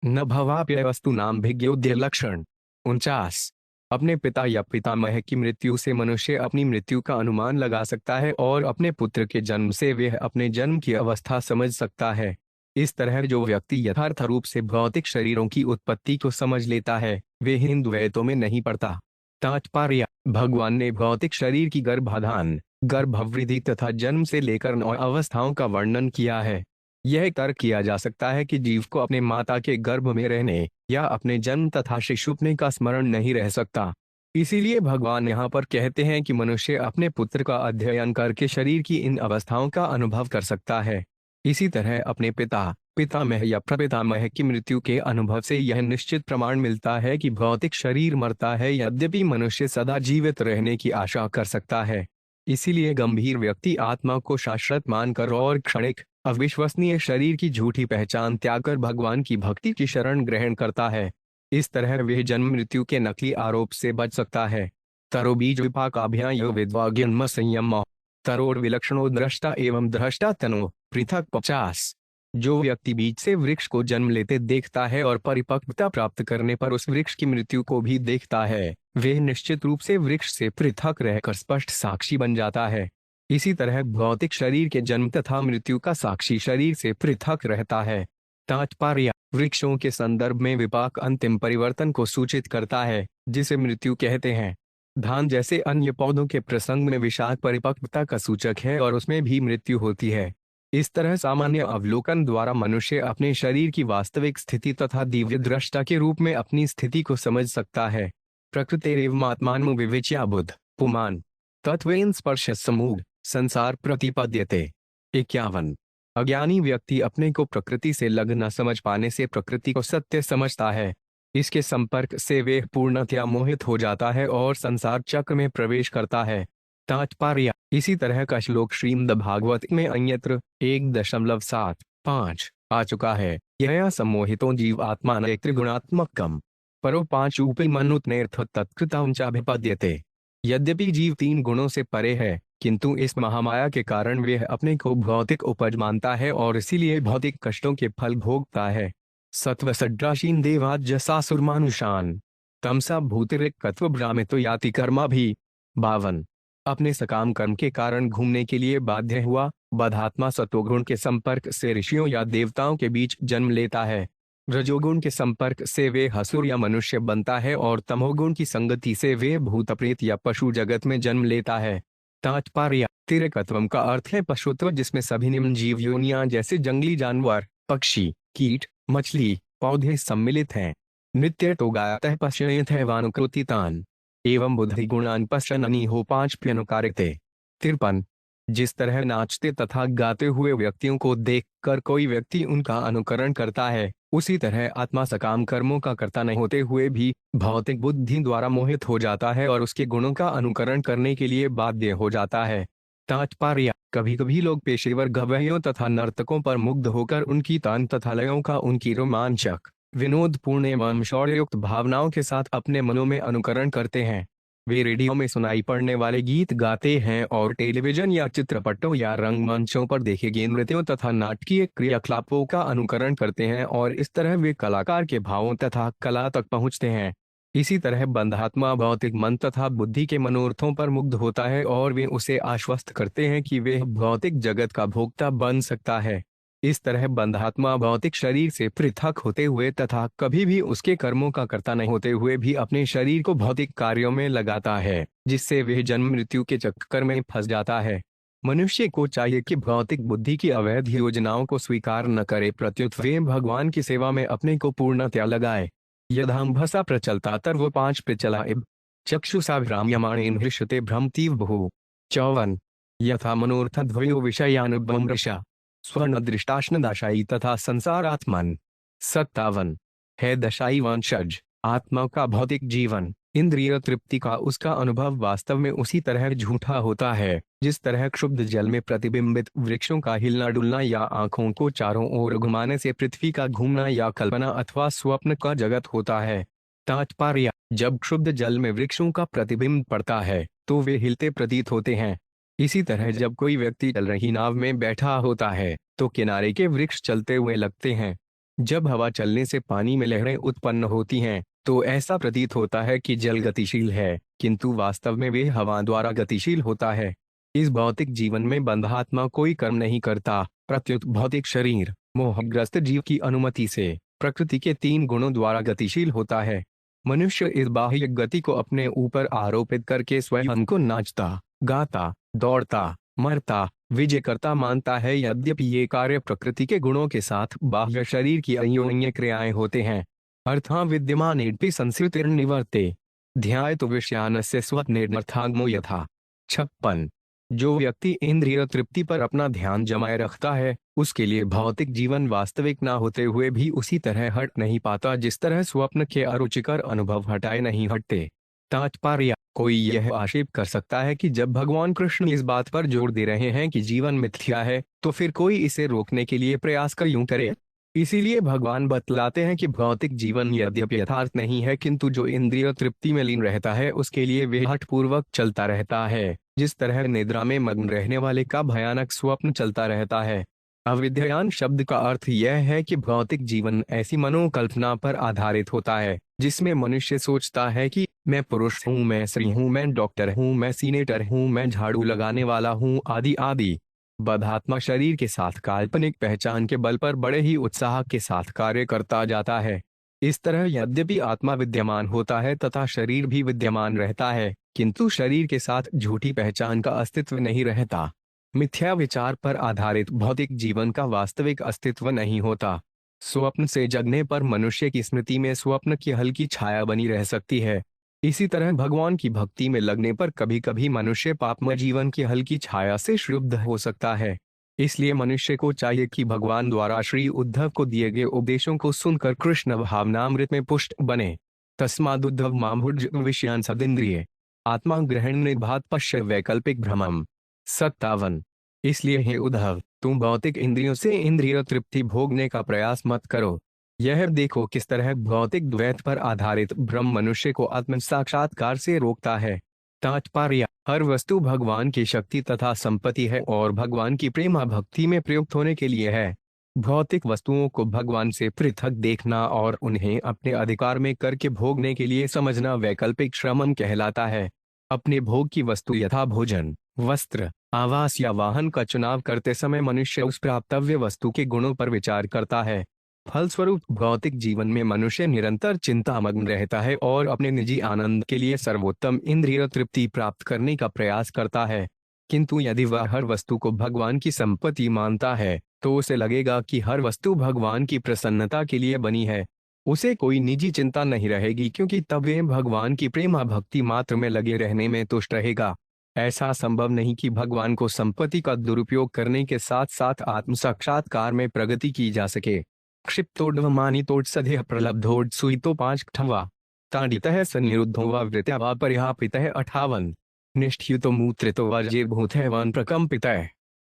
न भवाप्यय वस्तु नाम भिज्ञोद्य लक्षण। 49। अपने पिता या पितामह की मृत्यु से मनुष्य अपनी मृत्यु का अनुमान लगा सकता है और अपने पुत्र के जन्म से वह अपने जन्म की अवस्था समझ सकता है। इस तरह जो व्यक्ति यथार्थ रूप से भौतिक शरीरों की उत्पत्ति को समझ लेता है, वे हिंदू वेदों में नहीं पढ़ता। तात्पर्य: भगवान ने भौतिक शरीर की गर्भाधान, गर्भवृद्धि तथा जन्म से लेकर 9 अवस्थाओं का वर्णन किया है। यह तर्क किया जा सकता है कि जीव को अपने माता के गर्भ में रहने या अपने जन्म तथा शिशुपने का स्मरण नहीं रह सकता। इसीलिए भगवान यहाँ पर कहते हैं कि मनुष्य अपने पुत्र का अध्ययन करके शरीर की इन अवस्थाओं का अनुभव कर सकता है। इसी तरह अपने पिता, पितामह या प्रपितामह की मृत्यु के अनुभव से यह निश्चित प्रमाण मिलता है कि भौतिक शरीर मरता है, यद्यपि मनुष्य सदा जीवित रहने की आशा कर सकता है। इसीलिए गंभीर व्यक्ति आत्मा को शाश्वत मानकर और क्षणिक अविश्वसनीय शरीर की झूठी पहचान त्याग कर भगवान की भक्ति की शरण ग्रहण करता है। इस तरह वह जन्म मृत्यु के नकली आरोप से बच सकता है। तरो बीज विपाकाभ्यायो विद्वा जन्म संयम तरोर विलक्षणो दृष्टा एवं दृष्टा तनो पृथक 50। जो व्यक्ति बीज से वृक्ष को जन्म लेते देखता है और परिपक्वता प्राप्त करने पर उस वृक्ष की मृत्यु को भी देखता है, वह निश्चित रूप से वृक्ष से पृथक रहकर स्पष्ट साक्षी बन जाता है। इसी तरह भौतिक शरीर के जन्म तथा मृत्यु का साक्षी शरीर से पृथक रहता है। तात्पर्य: वृक्षों के संदर्भ में विपाक अंतिम परिवर्तन को सूचित करता है, जिसे मृत्यु कहते हैं। धान जैसे अन्य पौधों के प्रसंग में विशाख परिपक्वता का सूचक है और उसमें भी मृत्यु होती है। इस तरह सामान्य अवलोकन द्वारा मनुष्य अपने शरीर की वास्तविक स्थिति तथा दिव्य दृष्टा के रूप में अपनी स्थिति को समझ सकता है। प्रकृतिरेवमात्मानं विवेच्य बुद्ध पुमान तत्वेन स्पर्श समूढ़ संसार प्रतिपद्यते। 51। अज्ञानी व्यक्ति अपने को प्रकृति से लग न समझ पाने से प्रकृति को सत्य समझता है। इसके संपर्क से वह पूर्णतया मोहित हो जाता है और संसार चक्र में प्रवेश करता है। तात्पर्य: इसी तरह का श्लोक श्रीमद् भागवत में अन्यत्र 1.75 आ चुका है। यह सम्मोहितो जीव आत्मा न त्रिगुणात्मकम परो 5 ऊपी मनुत्नेर्थ तत्कृतं चाभिपद्यते। यद्यपि जीव 3 गुणों से परे है, किंतु इस महामाया के कारण वह अपने को भौतिक उपज मानता है और इसीलिए भौतिक कष्टों के फल भोगता है। सत्वसड्राशीन देवाज्यसासुरमानुषान तमसा भूतिरिक्तत्व भ्रामितो याति कर्मा भी। 52। अपने सकाम कर्म के कारण घूमने के लिए बाध्य हुआ बद्धात्मा सत्वगुण के संपर्क से ऋषियों या देवताओं के बीच जन्म लेता है। रजोगुण के संपर्क से वे असुर या मनुष्य बनता है और तमोगुण की संगति से वे भूत प्रेत या पशु जगत में जन्म लेता है। तात्पर्य: तिर्यकत्वम का अर्थ है पशुत्व, जिसमें सभी निम्न जीव योनियां जैसे जंगली जानवर, पक्षी, कीट, मछली, पौधे सम्मिलित हैं। नित्य तो गायतः पश्येत हैवानुकृतितान एवं बुद्धि गुणान पश्यन्नि हो 5 53। जिस तरह नाचते तथा गाते हुए व्यक्तियों को देखकर कोई व्यक्ति उनका अनुकरण करता है, उसी तरह आत्मा सकाम कर्मों का कर्ता नहीं होते हुए भी भौतिक बुद्धि द्वारा मोहित हो जाता है और उसके गुणों का अनुकरण करने के लिए बाध्य हो जाता है। तात्पर्य: कभी कभी लोग पेशेवर गवैयों तथा नर्तकों पर मुग्ध होकर उनकी तान तथा लयों का उनकी रोमांचक, विनोदपूर्ण एवं शौर्ययुक्त भावनाओं के साथ अपने मनों में अनुकरण करते हैं। वे रेडियो में सुनाई पड़ने वाले गीत गाते हैं और टेलीविजन या चित्रपटों या रंगमंचों पर देखे गए नृत्यों तथा नाटकीय क्रियाकलापों का अनुकरण करते हैं और इस तरह वे कलाकार के भावों तथा कला तक पहुंचते हैं। इसी तरह बंधात्मा भौतिक मन तथा बुद्धि के मनोरथों पर मुग्ध होता है और वे उसे आश्वस्त करते हैं कि वे भौतिक जगत का भोक्ता बन सकता है। इस तरह बंधात्मा भौतिक शरीर से पृथक होते हुए तथा कभी भी उसके कर्मों का कर्ता नहीं होते हुए भी अपने शरीर को भौतिक कार्यों में लगाता है, जिससे वह जन्म मृत्यु के चक्कर में फंस जाता है। मनुष्य को चाहिए कि भौतिक बुद्धि की अवैध योजनाओं को स्वीकार न करे, प्रत्युत वे भगवान की सेवा में अपने को पूर्णतया लगाए। यदाम्भसा प्रचलता तर्व 5 प्रचला इब चक्षुषा भ्राम्यमाणेन हृष्यते भ्रमतीव बहु। 54। यथा मनोर्थद्वयो विषयानुबमृषा स्वर्ण दृष्टाश्न दशाई तथा संसारात्मन। 57। है दशाई वंशज आत्मा का भौतिक जीवन, इंद्रिय तृप्ति का उसका अनुभव वास्तव में उसी तरह झूठा होता है जिस तरह क्षुब्ध जल में प्रतिबिंबित वृक्षों का हिलना डुलना या आंखों को चारों ओर घुमाने से पृथ्वी का घूमना या कल्पना अथवा स्वप्न का जगत होता है। तात्पर्य: जब क्षुब्ध जल में वृक्षों का प्रतिबिंब पड़ता है तो वे हिलते प्रतीत होते हैं। इसी तरह जब कोई व्यक्ति चल रही नाव में बैठा होता है तो किनारे के वृक्ष चलते हुए लगते हैं। जब हवा चलने से पानी में लहरें उत्पन्न होती हैं तो ऐसा प्रतीत होता है कि जल गतिशील है, किंतु वास्तव में वे हवा द्वारा गतिशील होता है। इस भौतिक जीवन में बंधात्मा कोई कर्म नहीं करता, प्रत्युत भौतिक शरीर मोहग्रस्त जीव की अनुमति से प्रकृति के 3 गुणों द्वारा गतिशील होता है। मनुष्य इस बाह्य गति को अपने ऊपर आरोपित करके स्वयं को नाचता, गाता, दौड़ता, मरता विजयकर्ता मानता है। यद्यपि ये कार्य प्रकृति के गुणों के साथ बाह्य शरीर की अन्योन्य क्रियाएं होते हैं, अर्थां विद्यमान एडपि संस्कृतिर्निवर्ते ध्यायतो विषयानस्य स्वप्नेर्थागमो यथा। 56। जो व्यक्ति इंद्रिय तृप्ति पर अपना ध्यान जमाए रखता है, उसके लिए भौतिक जीवन वास्तविक ना होते हुए भी उसी तरह हट नहीं पाता जिस तरह स्वप्न के अरुचिकर अनुभव हटाए नहीं हटते। तात्पर्य: कोई यह आक्षेप कर सकता है कि जब भगवान कृष्ण इस बात पर जोर दे रहे हैं कि जीवन मिथ्या है, तो फिर कोई इसे रोकने के लिए प्रयास क्यों करे। इसीलिए भगवान बतलाते हैं कि भौतिक जीवन यद्यपि यथार्थ नहीं है, किंतु जो इंद्रिय तृप्ति में लीन रहता है उसके लिए वे हठपूर्वक चलता रहता है, जिस तरह निद्रा में मग्न रहने वाले का भयानक स्वप्न चलता रहता है। अविद्यान शब्द का अर्थ यह है कि भौतिक जीवन ऐसी मनोकल्पना पर आधारित होता है जिसमें मनुष्य सोचता है कि मैं पुरुष हूँ, मैं स्त्री हूँ, मैं डॉक्टर हूँ, मैं सीनेटर हूँ, मैं झाड़ू लगाने वाला हूँ, आदि आदि। बद्धात्मा शरीर के साथ काल्पनिक पहचान के बल पर बड़े ही उत्साह के साथ कार्य करता जाता है। इस तरह यद्यपि आत्मा विद्यमान होता है तथा शरीर भी विद्यमान रहता है, किंतु शरीर के साथ झूठी पहचान का अस्तित्व नहीं रहता। मिथ्या विचार पर आधारित भौतिक जीवन का वास्तविक अस्तित्व नहीं होता। स्वप्न से जगने पर मनुष्य की स्मृति में स्वप्न की हल्की छाया बनी रह सकती है। इसी तरह भगवान की भक्ति में लगने पर कभी कभी मनुष्य पापमय जीवन की हल्की छाया से शुद्ध हो सकता है। इसलिए मनुष्य को चाहिए कि भगवान द्वारा श्री उद्धव को दिए गए उपदेशों को सुनकर कृष्ण भावनामृत में पुष्ट बने। तस्मादुद्धव मामूढ़ विषयान सदिंद्रिय आत्मा ग्रहण निभात पश्य वैकल्पिक भ्रमम। 57। इसलिए हे उद्धव, तुम भौतिक इंद्रियों से इंद्रिय तृप्ति भोगने का प्रयास मत करो। यह देखो किस तरह भौतिक द्वैत पर आधारित भ्रम मनुष्य को आत्म साक्षात्कार से रोकता है। तात्पर्य: हर वस्तु भगवान की शक्ति तथा संपत्ति है और भगवान की प्रेमा भक्ति में प्रयुक्त होने के लिए है। भौतिक वस्तुओं को भगवान से पृथक देखना और उन्हें अपने अधिकार में करके भोगने के लिए समझना वैकल्पिक श्रमम कहलाता है। अपने भोग की वस्तु यथा भोजन, वस्त्र, आवास या वाहन का चुनाव करते समय मनुष्य उस प्राप्तव्य वस्तु के गुणों पर विचार करता है। फलस्वरूप भौतिक जीवन में मनुष्य निरंतर चिंतामग्न रहता है और अपने निजी आनंद के लिए सर्वोत्तम इंद्रिय तृप्ति प्राप्त करने का प्रयास करता है। किंतु यदि वह हर वस्तु को भगवान की संपत्ति मानता है, तो उसे लगेगा कि हर वस्तु भगवान की प्रसन्नता के लिए बनी है। उसे कोई निजी चिंता नहीं रहेगी, क्योंकि तब वह भगवान की प्रेमा भक्ति मात्र में लगे रहने में तुष्ट रहेगा। ऐसा संभव नहीं कि भगवान को संपत्ति का दुरुपयोग करने के साथ साथ आत्म साक्षात्कार में प्रगति की जा सके। क्षिप्तोड्वमानितोड सदेह प्रलब्धोड सुइतो 5 ठवा ताडितः सनिरुद्धो व वृत्या व परिहापितः 58 निष्ठ्युतो मूत्रितो वज्रभूतः वन प्रकम्पितः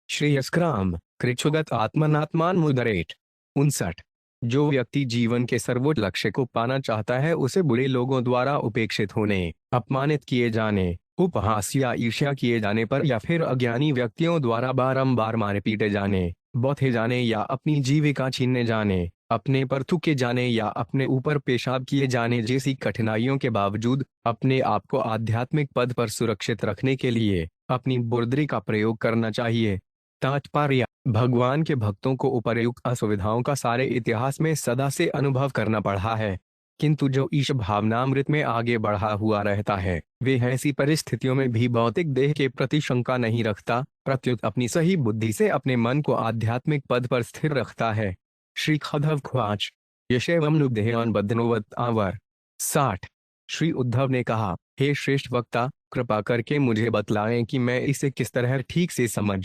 श्रेयस्क्राम कृच्छुगत आत्मनात्मान मुदरेट। 59। जो व्यक्ति जीवन के सर्वोच्च लक्ष्य को पाना चाहता है, उसे बुरे लोगों द्वारा उपेक्षित होने, अपमानित किए जाने, उपहास या ईर्ष्या किए जाने पर या फिर अज्ञानी व्यक्तियों द्वारा बारंबार मारे पीटे जाने, बौथे जाने या अपनी जीविका छीनने जाने, अपने पर थूके जाने या अपने ऊपर पेशाब किए जाने जैसी कठिनाइयों के बावजूद अपने आप को आध्यात्मिक पद पर सुरक्षित रखने के लिए अपनी बुर्दरी का प्रयोग करना चाहिए। तात्पर्य: भगवान के भक्तों को उपर्युक्त असुविधाओं का सारे इतिहास में सदा से अनुभव करना पड़ा है, किंतु जो ईश भावनामृत में आगे बढ़ा हुआ रहता है, वे ऐसी परिस्थितियों में भी भौतिक देह के प्रति शंका नहीं रखता, प्रत्युत अपनी सही बुद्धि से अपने मन को आध्यात्मिक पद पर स्थिर रखता है। श्री खधव ख्वाच यशेवम बद्धनोवत आवर। 60। श्री उद्धव ने कहा, हे श्रेष्ठ वक्ता, कृपा करके मुझे बतलाएं कि मैं इसे किस तरह ठीक से समझ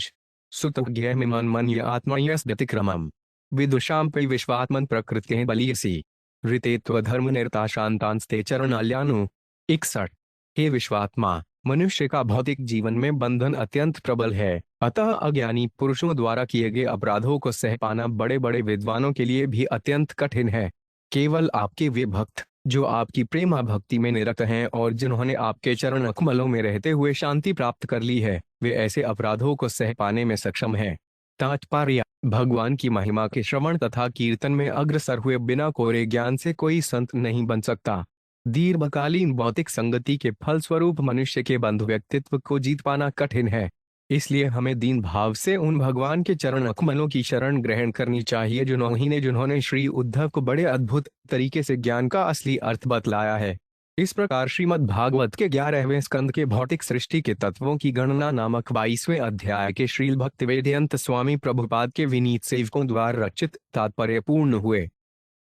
सुतज्ञ मिमान मन या आत्मा यस व्यतिक्रमम विदुषाम पे विश्वात्मन प्रकृति बलियसी ऋतेत्व धर्म निरता शांतांस्ते चरणाल्यानु। 61। हे विश्वात्मा, मनुष्य का भौतिक जीवन में बंधन अत्यंत प्रबल है, अतः अज्ञानी पुरुषों द्वारा किए गए अपराधों को सह पाना बड़े बड़े विद्वानों के लिए भी अत्यंत कठिन है। केवल आपके वे भक्त जो आपकी प्रेमा भक्ति में निरत हैं और जिन्होंने आपके चरण कमलों में रहते हुए शांति प्राप्त कर ली है, वे ऐसे अपराधों को सह पाने में सक्षम हैं। तात्पर्य: भगवान की महिमा के श्रवण तथा कीर्तन में अग्रसर हुए बिना कोरे ज्ञान से कोई संत नहीं बन सकता। दीर्घकालीन भौतिक संगति के फलस्वरूप मनुष्य के बंधु व्यक्तित्व को जीत पाना कठिन है। इसलिए हमें दीन भाव से उन भगवान के चरण कमलों की शरण ग्रहण करनी चाहिए जिन्होंने श्री उद्धव को बड़े अद्भुत तरीके से ज्ञान का असली अर्थ बतलाया है। इस प्रकार श्रीमद् भागवत के 11वें स्कंद के भौतिक सृष्टि के तत्वों की गणना नामक 22वें अध्याय के श्रील भक्तिवेदांत स्वामी प्रभुपाद के विनीत सेवकों द्वारा रचित तात्पर्य पूर्ण हुए।